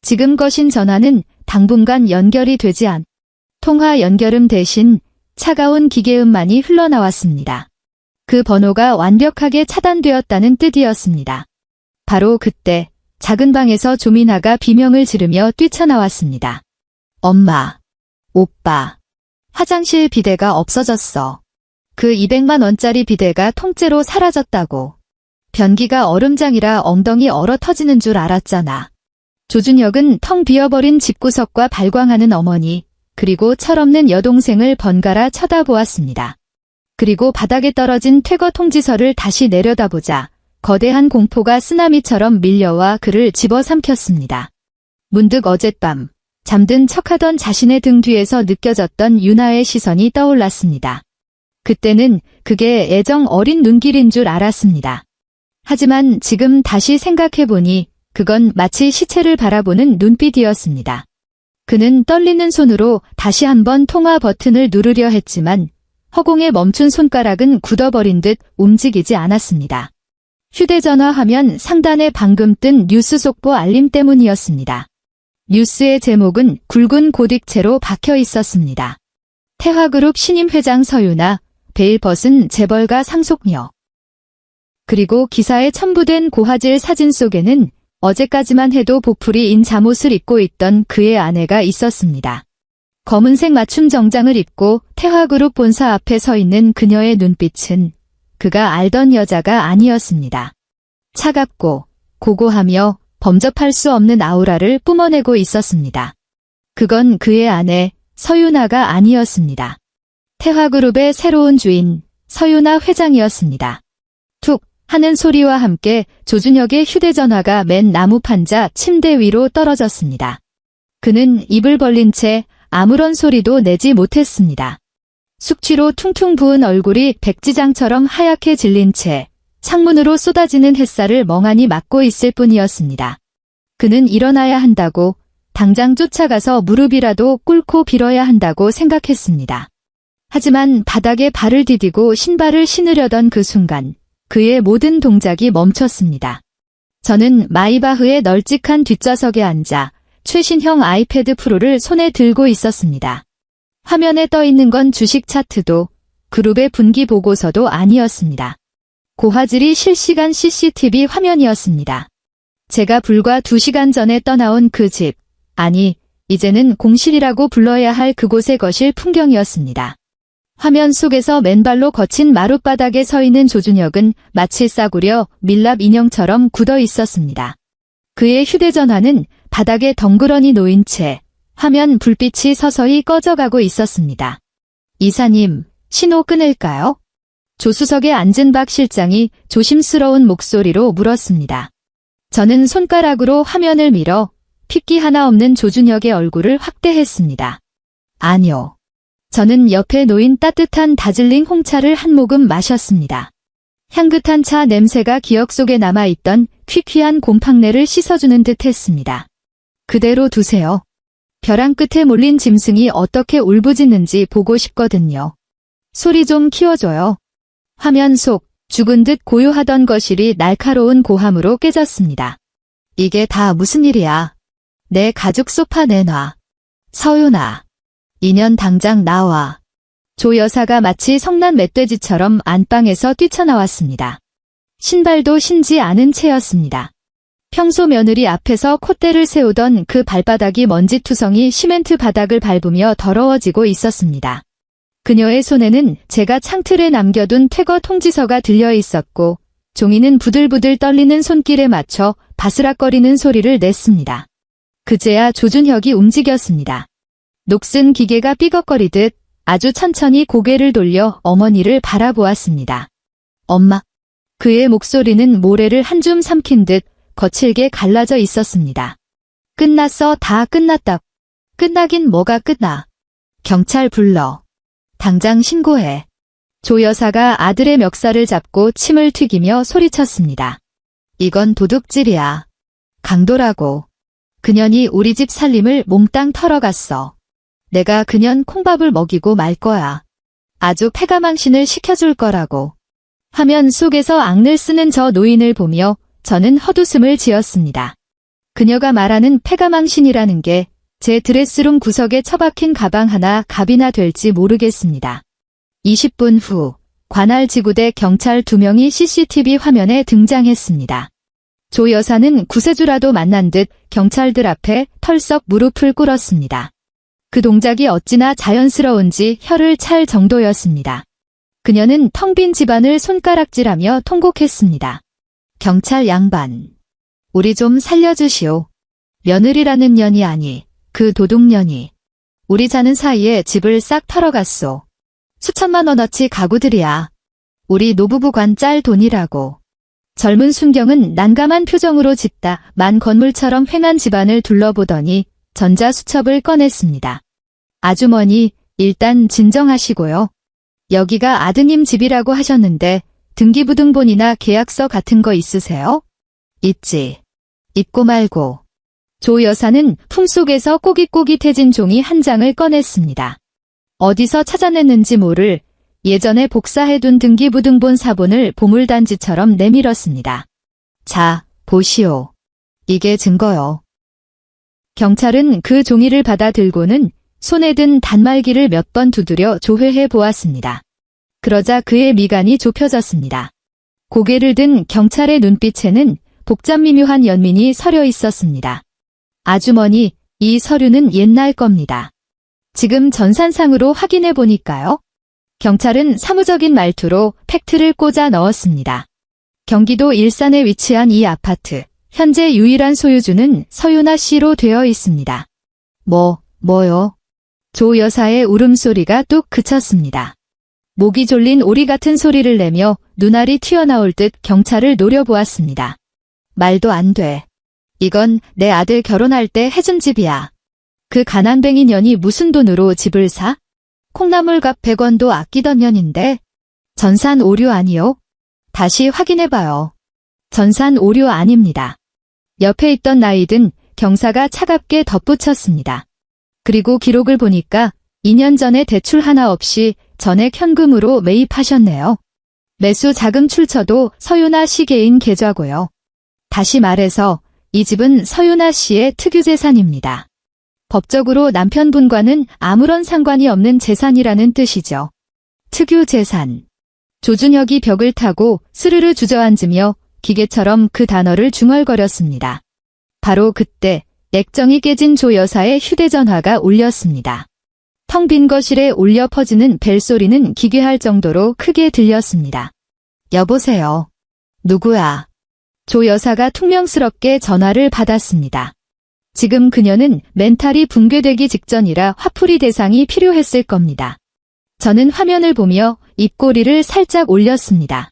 지금 거신 전화는 당분간 연결이 되지 않. 통화 연결음 대신 차가운 기계음만이 흘러나왔습니다. 그 번호가 완벽하게 차단되었다는 뜻이었습니다. 바로 그때 작은 방에서 조민아가 비명을 지르며 뛰쳐나왔습니다. 엄마, 오빠, 화장실 비데가 없어졌어. 그 200만 원짜리 비데가 통째로 사라졌다고. 변기가 얼음장이라 엉덩이 얼어 터지는 줄 알았잖아. 조준혁은 텅 비어버린 집구석과 발광하는 어머니, 그리고 철없는 여동생을 번갈아 쳐다보았습니다. 그리고 바닥에 떨어진 퇴거 통지서를 다시 내려다보자 거대한 공포가 쓰나미처럼 밀려와 그를 집어삼켰습니다. 문득 어젯밤 잠든 척하던 자신의 등 뒤에서 느껴졌던 유나의 시선이 떠올랐습니다. 그때는 그게 애정 어린 눈길인 줄 알았습니다. 하지만 지금 다시 생각해보니 그건 마치 시체를 바라보는 눈빛이었습니다. 그는 떨리는 손으로 다시 한번 통화 버튼을 누르려 했지만 허공에 멈춘 손가락은 굳어버린 듯 움직이지 않았습니다. 휴대전화 화면 상단에 방금 뜬 뉴스 속보 알림 때문이었습니다. 뉴스의 제목은 굵은 고딕체로 박혀 있었습니다. 태화그룹 신임 회장 서윤아, 베일 벗은 재벌가 상속녀. 그리고 기사에 첨부된 고화질 사진 속에는 어제까지만 해도 보풀이인 잠옷을 입고 있던 그의 아내가 있었습니다. 검은색 맞춤 정장을 입고 태화그룹 본사 앞에 서 있는 그녀의 눈빛은 그가 알던 여자가 아니었습니다. 차갑고 고고하며 범접할 수 없는 아우라를 뿜어내고 있었습니다. 그건 그의 아내 서윤아가 아니었습니다. 태화그룹의 새로운 주인 서윤아 회장이었습니다. 툭 하는 소리와 함께 조준혁의 휴대전화가 맨 나무 판자 침대 위로 떨어졌습니다. 그는 입을 벌린 채 아무런 소리도 내지 못했습니다. 숙취로 퉁퉁 부은 얼굴이 백지장처럼 하얗게 질린 채 창문으로 쏟아지는 햇살을 멍하니 맞고 있을 뿐이었습니다. 그는 일어나야 한다고, 당장 쫓아가서 무릎이라도 꿇고 빌어야 한다고 생각했습니다. 하지만 바닥에 발을 디디고 신발을 신으려던 그 순간 그의 모든 동작이 멈췄습니다. 저는 마이바흐의 널찍한 뒷좌석에 앉아 최신형 아이패드 프로를 손에 들고 있었습니다. 화면에 떠 있는 건 주식 차트도 그룹의 분기 보고서도 아니었습니다. 고화질이 실시간 CCTV 화면이었습니다. 제가 불과 2시간 전에 떠나온 그 집, 아니, 이제는 공실이라고 불러야 할 그곳의 거실 풍경이었습니다. 화면 속에서 맨발로 거친 마룻바닥에 서 있는 조준혁은 마치 싸구려 밀랍 인형처럼 굳어 있었습니다. 그의 휴대전화는 바닥에 덩그러니 놓인 채 화면 불빛이 서서히 꺼져가고 있었습니다. 이사님, 신호 끊을까요? 조수석에 앉은 박 실장이 조심스러운 목소리로 물었습니다. 저는 손가락으로 화면을 밀어 핏기 하나 없는 조준혁의 얼굴을 확대했습니다. 아니요. 저는 옆에 놓인 따뜻한 다즐링 홍차를 한 모금 마셨습니다. 향긋한 차 냄새가 기억 속에 남아있던 퀴퀴한 곰팡내를 씻어주는 듯 했습니다. 그대로 두세요. 벼랑 끝에 몰린 짐승이 어떻게 울부짖는지 보고 싶거든요. 소리 좀 키워줘요. 화면 속 죽은 듯 고요하던 거실이 날카로운 고함으로 깨졌습니다. 이게 다 무슨 일이야? 내 가죽 소파 내놔. 서윤아. 2년 당장 나와. 조 여사가 마치 성난 멧돼지처럼 안방에서 뛰쳐나왔습니다. 신발도 신지 않은 채였습니다. 평소 며느리 앞에서 콧대를 세우던 그 발바닥이 먼지투성이 시멘트 바닥을 밟으며 더러워지고 있었습니다. 그녀의 손에는 제가 창틀에 남겨둔 퇴거 통지서가 들려 있었고 종이는 부들부들 떨리는 손길에 맞춰 바스락거리는 소리를 냈습니다. 그제야 조준혁이 움직였습니다. 녹슨 기계가 삐걱거리듯 아주 천천히 고개를 돌려 어머니를 바라보았습니다. 엄마. 그의 목소리는 모래를 한 줌 삼킨 듯 거칠게 갈라져 있었습니다. 끝났어, 다 끝났다. 끝나긴 뭐가 끝나. 경찰 불러. 당장 신고해. 조 여사가 아들의 멱살을 잡고 침을 튀기며 소리쳤습니다. 이건 도둑질이야. 강도라고. 그년이 우리 집 살림을 몽땅 털어갔어. 내가 그년 콩밥을 먹이고 말 거야. 아주 패가망신을 시켜줄 거라고. 화면 속에서 악을 쓰는 저 노인을 보며 저는 헛웃음을 지었습니다. 그녀가 말하는 패가망신이라는 게 제 드레스룸 구석에 처박힌 가방 하나 값이나 될지 모르겠습니다. 20분 후 관할 지구대 경찰 2명이 CCTV 화면에 등장했습니다. 조 여사는 구세주라도 만난 듯 경찰들 앞에 털썩 무릎을 꿇었습니다. 그 동작이 어찌나 자연스러운지 혀를 찰 정도였습니다. 그녀는 텅 빈 집안을 손가락질하며 통곡했습니다. 경찰 양반, 우리 좀 살려주시오. 며느리라는 년이 아니, 그 도둑년이. 우리 사는 사이에 집을 싹 털어갔소. 수천만 원어치 가구들이야. 우리 노부부 관 짤 돈이라고. 젊은 순경은 난감한 표정으로 짙다 만 건물처럼 횡한 집안을 둘러보더니 전자수첩을 꺼냈습니다. 아주머니, 일단 진정하시고요. 여기가 아드님 집이라고 하셨는데 등기부등본이나 계약서 같은 거 있으세요? 있지. 있고 말고. 조 여사는 품속에서 꼬깃꼬깃해진 종이 한 장을 꺼냈습니다. 어디서 찾아냈는지 모를 예전에 복사해둔 등기부등본 사본을 보물단지처럼 내밀었습니다. 자, 보시오. 이게 증거요. 경찰은 그 종이를 받아 들고는 손에 든 단말기를 몇 번 두드려 조회해 보았습니다. 그러자 그의 미간이 좁혀졌습니다. 고개를 든 경찰의 눈빛에는 복잡미묘한 연민이 서려 있었습니다. 아주머니, 이 서류는 옛날 겁니다. 지금 전산상으로 확인해 보니까요. 경찰은 사무적인 말투로 팩트를 꽂아 넣었습니다. 경기도 일산에 위치한 이 아파트, 현재 유일한 소유주는 서윤아 씨로 되어 있습니다. 뭐요? 조 여사의 울음소리가 뚝 그쳤습니다. 목이 졸린 오리 같은 소리를 내며 눈알이 튀어나올 듯 경찰을 노려보았습니다. 말도 안 돼. 이건 내 아들 결혼할 때 해준 집이야. 그 가난뱅이 년이 무슨 돈으로 집을 사? 콩나물값 100원도 아끼던 년인데. 전산 오류 아니요? 다시 확인해봐요. 전산 오류 아닙니다. 옆에 있던 나이든 경사가 차갑게 덧붙였습니다. 그리고 기록을 보니까 2년 전에 대출 하나 없이 전액 현금으로 매입하셨네요. 매수 자금 출처도 서윤아 씨 개인 계좌고요. 다시 말해서 이 집은 서윤아 씨의 특유재산입니다. 법적으로 남편분과는 아무런 상관이 없는 재산이라는 뜻이죠. 특유재산. 조준혁이 벽을 타고 스르르 주저앉으며 기계처럼 그 단어를 중얼거렸습니다. 바로 그때 액정이 깨진 조 여사의 휴대전화가 울렸습니다. 텅 빈 거실에 울려 퍼지는 벨소리는 기괴할 정도로 크게 들렸습니다. 여보세요. 누구야? 조 여사가 퉁명스럽게 전화를 받았습니다. 지금 그녀는 멘탈이 붕괴되기 직전이라 화풀이 대상이 필요했을 겁니다. 저는 화면을 보며 입꼬리를 살짝 올렸습니다.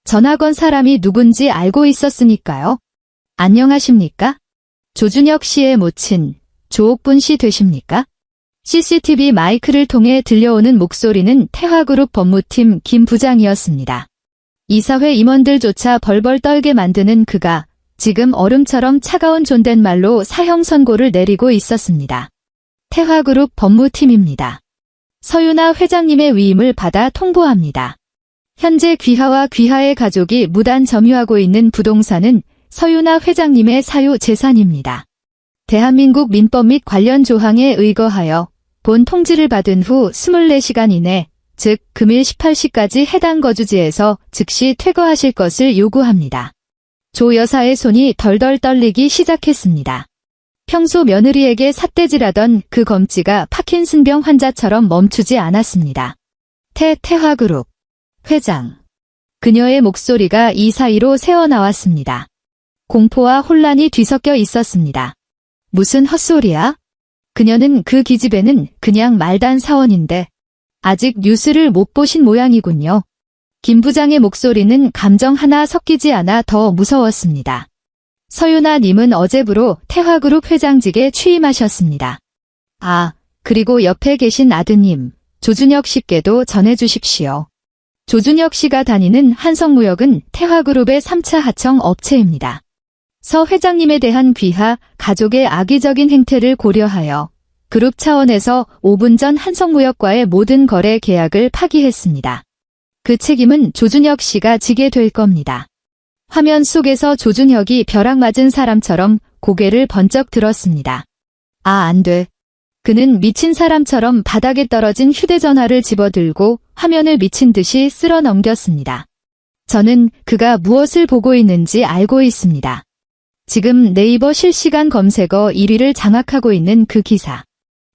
전화 건 사람이 누군지 알고 있었으니까요. 안녕하십니까? 조준혁 씨의 모친 조옥분 씨 되십니까? CCTV 마이크를 통해 들려오는 목소리는 태화그룹 법무팀 김 부장이었습니다. 이사회 임원들조차 벌벌 떨게 만드는 그가 지금 얼음처럼 차가운 존댓말로 사형 선고를 내리고 있었습니다. 태화그룹 법무팀입니다. 서윤아 회장님의 위임을 받아 통보합니다. 현재 귀하와 귀하의 가족이 무단 점유하고 있는 부동산은 서윤아 회장님의 사유 재산입니다. 대한민국 민법 및 관련 조항에 의거하여 본 통지를 받은 후 24시간 이내, 즉 금일 18시까지 해당 거주지에서 즉시 퇴거하실 것을 요구합니다. 조 여사의 손이 덜덜 떨리기 시작했습니다. 평소 며느리에게 삿대질하던 그 검지가 파킨슨병 환자처럼 멈추지 않았습니다. 태화그룹 회장. 그녀의 목소리가 이 사이로 새어나왔습니다. 공포와 혼란이 뒤섞여 있었습니다. 무슨 헛소리야? 그녀는 그 기집애는 그냥 말단 사원인데 아직 뉴스를 못 보신 모양이군요. 김 부장의 목소리는 감정 하나 섞이지 않아 더 무서웠습니다. 서윤아 님은 어제부로 태화그룹 회장직에 취임하셨습니다. 아, 그리고 옆에 계신 아드님, 조준혁 씨께도 전해주십시오. 조준혁 씨가 다니는 한성무역은 태화그룹의 3차 하청 업체입니다. 서 회장님에 대한 귀하, 가족의 악의적인 행태를 고려하여 그룹 차원에서 5분 전 한성무역과의 모든 거래 계약을 파기했습니다. 그 책임은 조준혁 씨가 지게 될 겁니다. 화면 속에서 조준혁이 벼락 맞은 사람처럼 고개를 번쩍 들었습니다. 아, 안 돼. 그는 미친 사람처럼 바닥에 떨어진 휴대전화를 집어들고 화면을 미친 듯이 쓸어 넘겼습니다. 저는 그가 무엇을 보고 있는지 알고 있습니다. 지금 네이버 실시간 검색어 1위를 장악하고 있는 그 기사.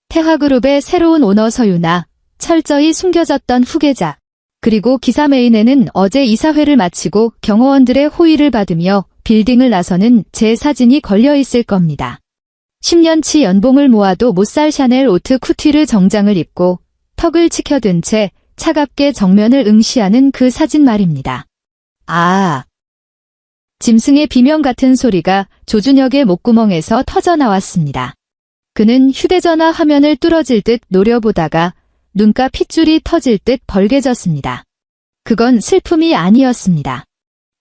태화그룹의 새로운 오너 서윤아, 철저히 숨겨졌던 후계자. 그리고 기사 메인에는 어제 이사회를 마치고 경호원들의 호의를 받으며 빌딩을 나서는 제 사진이 걸려 있을 겁니다. 10년치 연봉을 모아도 못 살 샤넬 오트 쿠티르 정장을 입고 턱을 치켜든 채 차갑게 정면을 응시하는 그 사진 말입니다. 아. 짐승의 비명 같은 소리가 조준혁의 목구멍에서 터져나왔습니다. 그는 휴대전화 화면을 뚫어질 듯 노려보다가 눈가 핏줄이 터질 듯 벌개졌습니다. 그건 슬픔이 아니었습니다.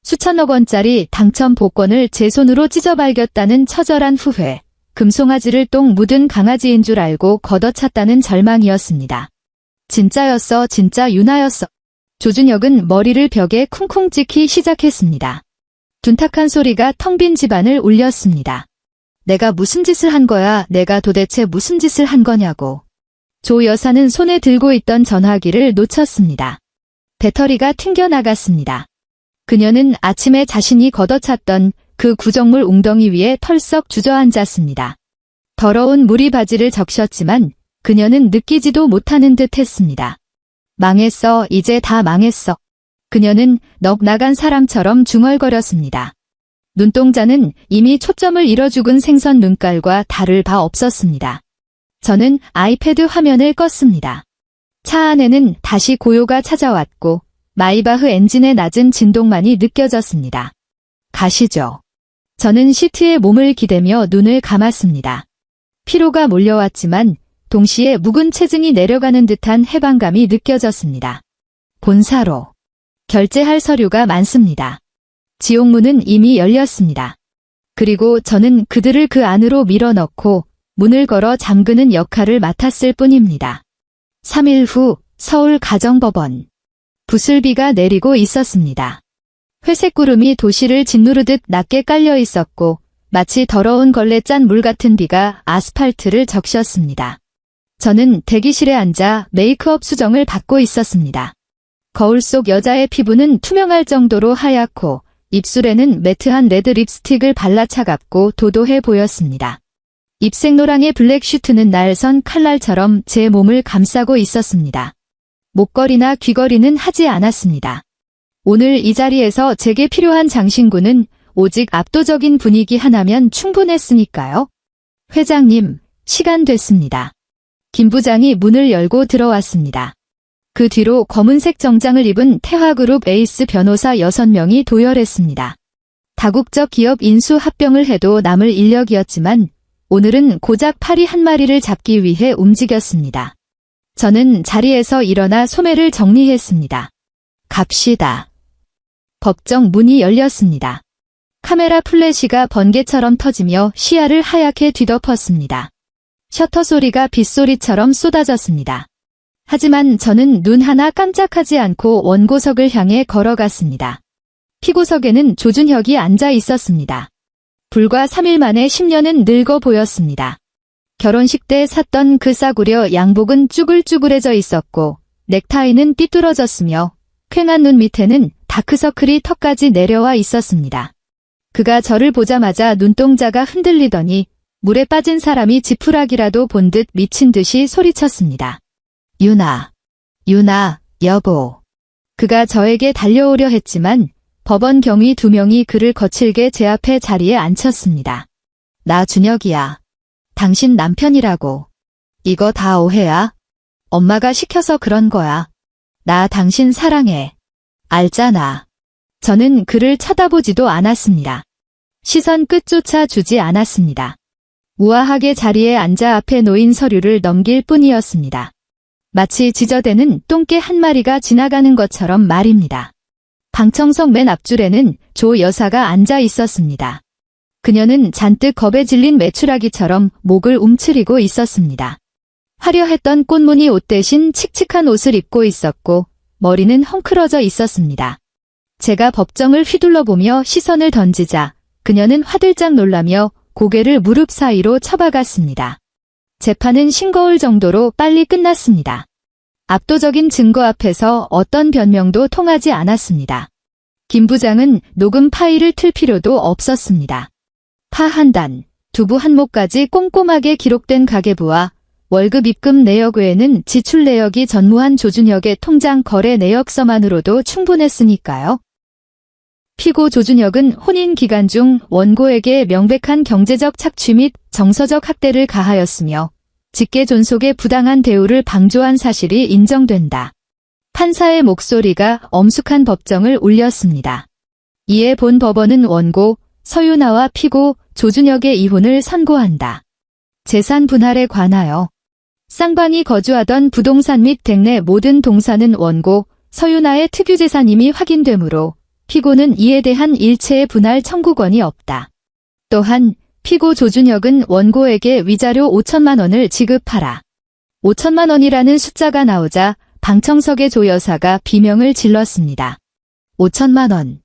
수천억 원짜리 당첨 복권을 제 손으로 찢어발겼다는 처절한 후회, 금송아지를 똥 묻은 강아지인 줄 알고 걷어찼다는 절망이었습니다. 진짜였어, 진짜 유나였어. 조준혁은 머리를 벽에 쿵쿵 찍기 시작했습니다. 둔탁한 소리가 텅 빈 집안을 울렸습니다. 내가 무슨 짓을 한 거야, 내가 도대체 무슨 짓을 한 거냐고. 조 여사는 손에 들고 있던 전화기를 놓쳤습니다. 배터리가 튕겨나갔습니다. 그녀는 아침에 자신이 걷어찼던 그 구정물 웅덩이 위에 털썩 주저앉았습니다. 더러운 물이 바지를 적셨지만 그녀는 느끼지도 못하는 듯 했습니다. 망했어, 이제 다 망했어. 그녀는 넋 나간 사람처럼 중얼거렸습니다. 눈동자는 이미 초점을 잃어 죽은 생선 눈깔과 다를 바 없었습니다. 저는 아이패드 화면을 껐습니다. 차 안에는 다시 고요가 찾아왔고 마이바흐 엔진의 낮은 진동만이 느껴졌습니다. 가시죠. 저는 시트에 몸을 기대며 눈을 감았습니다. 피로가 몰려왔지만 동시에 묵은 체증이 내려가는 듯한 해방감이 느껴졌습니다. 본사로 결제할 서류가 많습니다. 지옥문은 이미 열렸습니다. 그리고 저는 그들을 그 안으로 밀어넣고 문을 걸어 잠그는 역할을 맡았을 뿐입니다. 3일 후 서울 가정법원. 부슬비가 내리고 있었습니다. 회색 구름이 도시를 짓누르듯 낮게 깔려 있었고 마치 더러운 걸레 짠 물 같은 비가 아스팔트를 적셨습니다. 저는 대기실에 앉아 메이크업 수정을 받고 있었습니다. 거울 속 여자의 피부는 투명할 정도로 하얗고 입술에는 매트한 레드 립스틱을 발라 차갑고 도도해 보였습니다. 입생노랑의 블랙 슈트는 날선 칼날처럼 제 몸을 감싸고 있었습니다. 목걸이나 귀걸이는 하지 않았습니다. 오늘 이 자리에서 제게 필요한 장신구는 오직 압도적인 분위기 하나면 충분했으니까요. 회장님, 시간 됐습니다. 김 부장이 문을 열고 들어왔습니다. 그 뒤로 검은색 정장을 입은 태화그룹 에이스 변호사 6명이 도열했습니다. 다국적 기업 인수 합병을 해도 남을 인력이었지만 오늘은 고작 파리 한 마리를 잡기 위해 움직였습니다. 저는 자리에서 일어나 소매를 정리했습니다. 갑시다. 법정 문이 열렸습니다. 카메라 플래시가 번개처럼 터지며 시야를 하얗게 뒤덮었습니다. 셔터 소리가 빗소리처럼 쏟아졌습니다. 하지만 저는 눈 하나 깜짝하지 않고 원고석을 향해 걸어갔습니다. 피고석에는 조준혁이 앉아 있었습니다. 불과 3일 만에 10년은 늙어 보였습니다. 결혼식 때 샀던 그 싸구려 양복은 쭈글쭈글해져 있었고 넥타이는 삐뚤어졌으며 퀭한 눈 밑에는 다크서클이 턱까지 내려와 있었습니다. 그가 저를 보자마자 눈동자가 흔들리더니 물에 빠진 사람이 지푸라기라도 본 듯 미친 듯이 소리쳤습니다. 유나, 여보. 그가 저에게 달려오려 했지만 법원 경위 2명이 그를 거칠게 제 앞에 자리에 앉혔습니다. 나 준혁이야. 당신 남편이라고. 이거 다 오해야? 엄마가 시켜서 그런 거야. 나 당신 사랑해. 알잖아. 저는 그를 쳐다보지도 않았습니다. 시선 끝조차 주지 않았습니다. 우아하게 자리에 앉아 앞에 놓인 서류를 넘길 뿐이었습니다. 마치 지저대는 똥개 한 마리가 지나가는 것처럼 말입니다. 방청석 맨 앞줄에는 조 여사가 앉아 있었습니다. 그녀는 잔뜩 겁에 질린 메추라기처럼 목을 움츠리고 있었습니다. 화려했던 꽃무늬 옷 대신 칙칙한 옷을 입고 있었고 머리는 헝클어져 있었습니다. 제가 법정을 휘둘러보며 시선을 던지자 그녀는 화들짝 놀라며 고개를 무릎 사이로 처박았습니다. 재판은 싱거울 정도로 빨리 끝났습니다. 압도적인 증거 앞에서 어떤 변명도 통하지 않았습니다. 김 부장은 녹음 파일을 틀 필요도 없었습니다. 파 한 단, 두부 한 모까지 꼼꼼하게 기록된 가계부와 월급 입금 내역 외에는 지출 내역이 전무한 조준혁의 통장 거래 내역서만으로도 충분했으니까요. 피고 조준혁은 혼인 기간 중 원고에게 명백한 경제적 착취 및 정서적 학대를 가하였으며 직계 존속의 부당한 대우를 방조한 사실이 인정된다. 판사의 목소리가 엄숙한 법정을 울렸습니다. 이에 본 법원은 원고 서유나와 피고 조준혁의 이혼을 선고한다. 재산 분할에 관하여 쌍방이 거주하던 부동산 및 댁내 모든 동산은 원고 서유나의 특유재산임이 확인되므로 피고는 이에 대한 일체의 분할 청구권이 없다. 또한 피고 조준혁은 원고에게 위자료 5천만 원을 지급하라. 5천만 원이라는 숫자가 나오자 방청석의 조 여사가 비명을 질렀습니다. 5천만 원.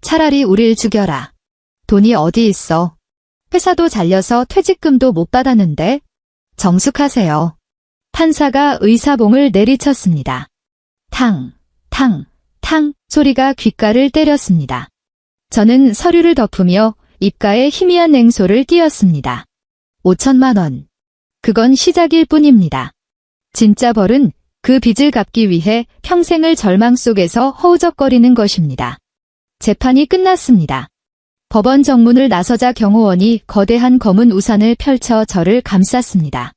차라리 우릴 죽여라. 돈이 어디 있어. 회사도 잘려서 퇴직금도 못 받았는데. 정숙하세요. 판사가 의사봉을 내리쳤습니다. 탕, 탕, 탕 소리가 귓가를 때렸습니다. 저는 서류를 덮으며 입가에 희미한 냉소를 띄었습니다. 5천만 원. 그건 시작일 뿐입니다. 진짜 벌은 그 빚을 갚기 위해 평생을 절망 속에서 허우적거리는 것입니다. 재판이 끝났습니다. 법원 정문을 나서자 경호원이 거대한 검은 우산을 펼쳐 저를 감쌌습니다.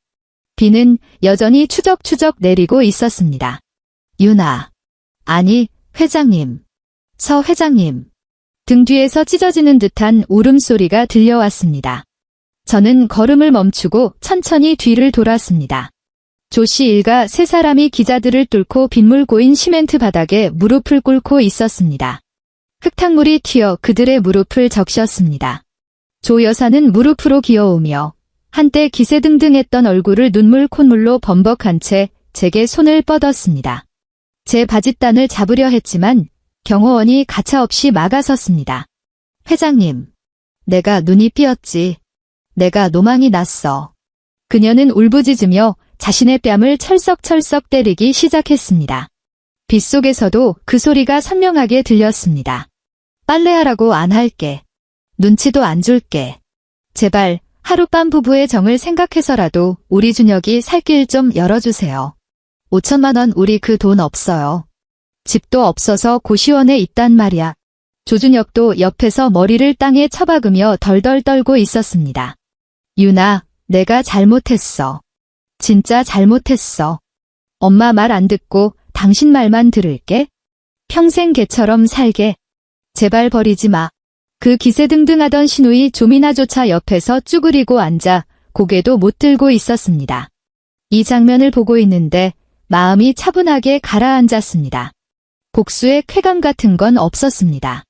비는 여전히 추적추적 내리고 있었습니다. 유나. 아니, 회장님. 서 회장님. 등 뒤에서 찢어지는 듯한 울음소리가 들려왔습니다. 저는 걸음을 멈추고 천천히 뒤를 돌았습니다. 조 씨 일가 세 사람이 기자들을 뚫고 빗물 고인 시멘트 바닥에 무릎을 꿇고 있었습니다. 흙탕물이 튀어 그들의 무릎을 적셨습니다. 조 여사는 무릎으로 기어오며 한때 기세등등했던 얼굴을 눈물 콧물로 범벅한 채 제게 손을 뻗었습니다. 제 바짓단을 잡으려 했지만 경호원이 가차없이 막아섰습니다. 회장님, 내가 눈이 삐었지. 내가 노망이 났어. 그녀는 울부짖으며 자신의 뺨을 철썩철썩 때리기 시작했습니다. 빗속에서도 그 소리가 선명하게 들렸습니다. 빨래하라고 안 할게. 눈치도 안 줄게. 제발 하룻밤 부부의 정을 생각해서라도 우리 준혁이 살 길 좀 열어주세요. 5천만 원 우리 그 돈 없어요. 집도 없어서 고시원에 있단 말이야. 조준혁도 옆에서 머리를 땅에 처박으며 덜덜 떨고 있었습니다. 유나, 내가 잘못했어. 진짜 잘못했어. 엄마 말 안 듣고 당신 말만 들을게. 평생 개처럼 살게. 제발 버리지 마. 그 기세등등하던 신우이 조미나조차 옆에서 쭈그리고 앉아 고개도 못 들고 있었습니다. 이 장면을 보고 있는데 마음이 차분하게 가라앉았습니다. 복수의 쾌감 같은 건 없었습니다.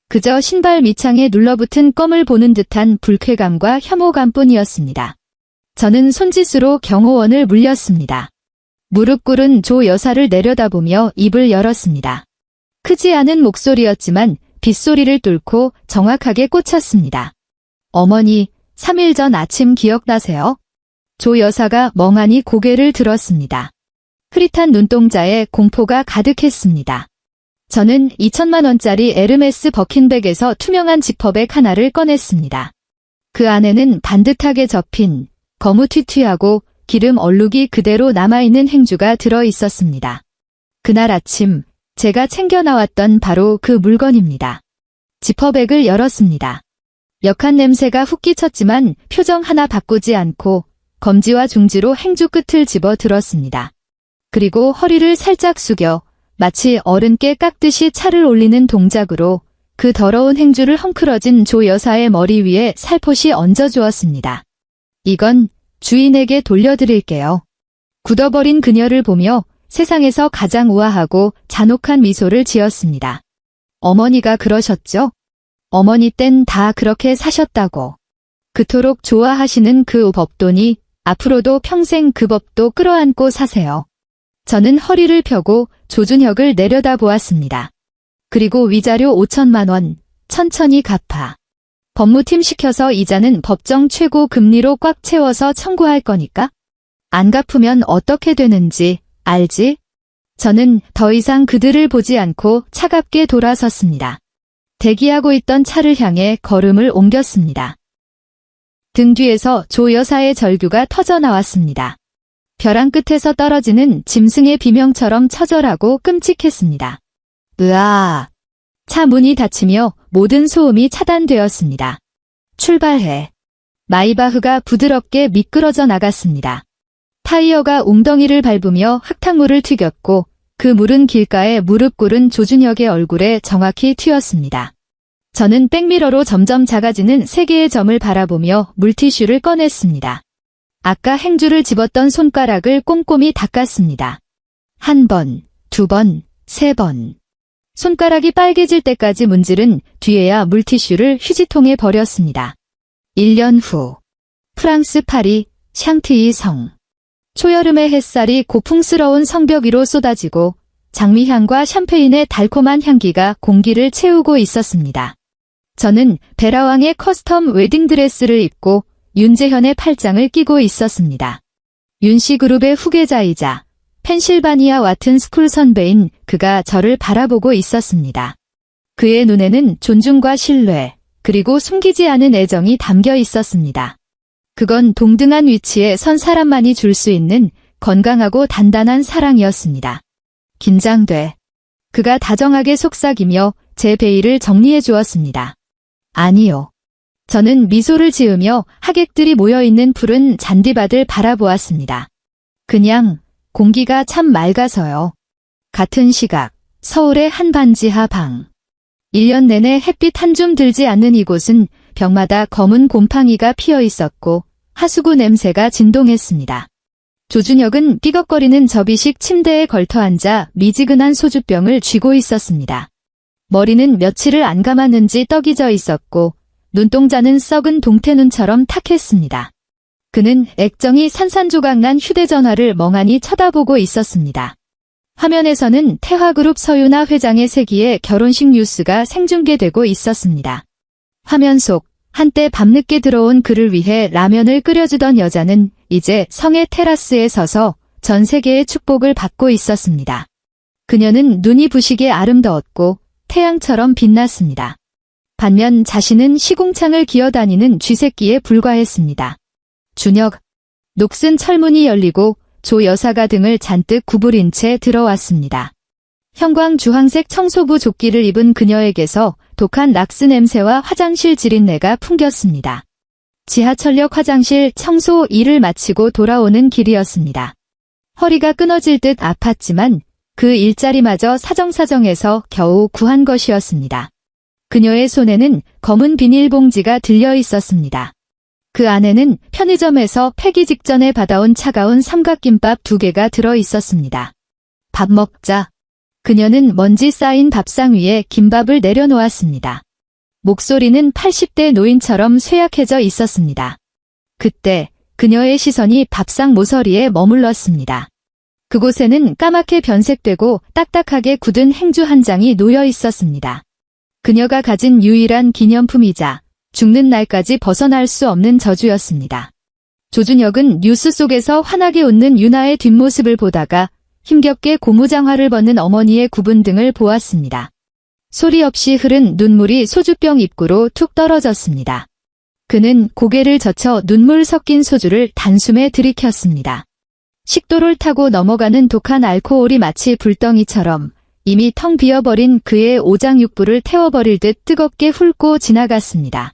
그저 신발 밑창에 눌러붙은 껌을 보는 듯한 불쾌감과 혐오감뿐이었습니다. 저는 손짓으로 경호원을 물렸습니다. 무릎 꿇은 조 여사를 내려다보며 입을 열었습니다. 크지 않은 목소리였지만 빗소리를 뚫고 정확하게 꽂혔습니다. 어머니, 3일 전 아침 기억나세요? 조 여사가 멍하니 고개를 들었습니다. 흐릿한 눈동자에 공포가 가득했습니다. 저는 2천만 원짜리 에르메스 버킨백에서 투명한 지퍼백 하나를 꺼냈습니다. 그 안에는 반듯하게 접힌 거무튀튀하고 기름 얼룩이 그대로 남아있는 행주가 들어 있었습니다. 그날 아침 제가 챙겨 나왔던 바로 그 물건입니다. 지퍼백을 열었습니다. 역한 냄새가 훅 끼쳤지만 표정 하나 바꾸지 않고 검지와 중지로 행주 끝을 집어 들었습니다. 그리고 허리를 살짝 숙여 마치 어른께 깎듯이 차를 올리는 동작으로 그 더러운 행주를 헝클어진 조 여사의 머리 위에 살포시 얹어주었습니다. 이건 주인에게 돌려드릴게요. 굳어버린 그녀를 보며 세상에서 가장 우아하고 잔혹한 미소를 지었습니다. 어머니가 그러셨죠? 어머니 땐 다 그렇게 사셨다고. 그토록 좋아하시는 그 법돈이 앞으로도 평생 그 법도 끌어안고 사세요. 저는 허리를 펴고 조준혁을 내려다보았습니다. 그리고 위자료 5천만 원, 천천히 갚아. 법무팀 시켜서 이자는 법정 최고 금리로 꽉 채워서 청구할 거니까? 안 갚으면 어떻게 되는지 알지? 저는 더 이상 그들을 보지 않고 차갑게 돌아섰습니다. 대기하고 있던 차를 향해 걸음을 옮겼습니다. 등 뒤에서 조 여사의 절규가 터져 나왔습니다. 벼랑 끝에서 떨어지는 짐승의 비명처럼 처절하고 끔찍했습니다. 으아! 차 문이 닫히며 모든 소음이 차단되었습니다. 출발해. 마이바흐가 부드럽게 미끄러져 나갔습니다. 타이어가 웅덩이를 밟으며 흙탕물을 튀겼고 그 물은 길가에 무릎 꿇은 조준혁의 얼굴에 정확히 튀었습니다. 저는 백미러로 점점 작아지는 세 개의 점을 바라보며 물티슈를 꺼냈습니다. 아까 행주를 집었던 손가락을 꼼꼼히 닦았습니다. 1번, 2번, 3번. 손가락이 빨개질 때까지 문지른 뒤에야 물티슈를 휴지통에 버렸습니다. 1년 후. 프랑스 파리 샹트이 성. 초여름의 햇살이 고풍스러운 성벽 위로 쏟아지고 장미향과 샴페인의 달콤한 향기가 공기를 채우고 있었습니다. 저는 베라왕의 커스텀 웨딩드레스를 입고 윤재현의 팔짱을 끼고 있었습니다. 윤씨 그룹의 후계자이자 펜실바니아 와튼 스쿨 선배인 그가 저를 바라보고 있었습니다. 그의 눈에는 존중과 신뢰, 그리고 숨기지 않은 애정이 담겨 있었습니다. 그건 동등한 위치에 선 사람만이 줄 수 있는 건강하고 단단한 사랑이었습니다. 긴장돼. 그가 다정하게 속삭이며 제 베일을 정리해 주었습니다. 아니요. 저는 미소를 지으며 하객들이 모여있는 푸른 잔디밭을 바라보았습니다. 그냥 공기가 참 맑아서요. 같은 시각, 서울의 한 반지하 방. 1년 내내 햇빛 한 줌 들지 않는 이곳은 벽마다 검은 곰팡이가 피어 있었고 하수구 냄새가 진동했습니다. 조준혁은 삐걱거리는 접이식 침대에 걸터앉아 미지근한 소주병을 쥐고 있었습니다. 머리는 며칠을 안 감았는지 떡이 져 있었고 눈동자는 썩은 동태눈처럼 탁했습니다. 그는 액정이 산산조각난 휴대전화를 멍하니 쳐다보고 있었습니다. 화면에서는 태화그룹 서유나 회장의 세기의 결혼식 뉴스가 생중계되고 있었습니다. 화면 속 한때 밤늦게 들어온 그를 위해 라면을 끓여주던 여자는 이제 성의 테라스에 서서 전 세계의 축복을 받고 있었습니다. 그녀는 눈이 부시게 아름다웠고 태양처럼 빛났습니다. 반면 자신은 시궁창을 기어다니는 쥐새끼에 불과했습니다. 준혁. 녹슨 철문이 열리고 조 여사가 등을 잔뜩 구부린 채 들어왔습니다. 형광 주황색 청소부 조끼를 입은 그녀에게서 독한 락스 냄새와 화장실 지린내가 풍겼습니다. 지하철역 화장실 청소 일을 마치고 돌아오는 길이었습니다. 허리가 끊어질 듯 아팠지만 그 일자리마저 사정사정해서 겨우 구한 것이었습니다. 그녀의 손에는 검은 비닐봉지가 들려 있었습니다. 그 안에는 편의점에서 폐기 직전에 받아온 차가운 삼각김밥 2개가 들어 있었습니다. 밥 먹자. 그녀는 먼지 쌓인 밥상 위에 김밥을 내려놓았습니다. 목소리는 80대 노인처럼 쇠약해져 있었습니다. 그때 그녀의 시선이 밥상 모서리에 머물렀습니다. 그곳에는 까맣게 변색되고 딱딱하게 굳은 행주 한 장이 놓여 있었습니다. 그녀가 가진 유일한 기념품이자 죽는 날까지 벗어날 수 없는 저주였습니다. 조준혁은 뉴스 속에서 환하게 웃는 유나의 뒷모습을 보다가 힘겹게 고무장화를 벗는 어머니의 구분 등을 보았습니다. 소리 없이 흐른 눈물이 소주병 입구로 툭 떨어졌습니다. 그는 고개를 젖혀 눈물 섞인 소주를 단숨에 들이켰습니다. 식도를 타고 넘어가는 독한 알코올이 마치 불덩이처럼 이미 텅 비어버린 그의 오장육부를 태워버릴 듯 뜨겁게 훑고 지나갔습니다.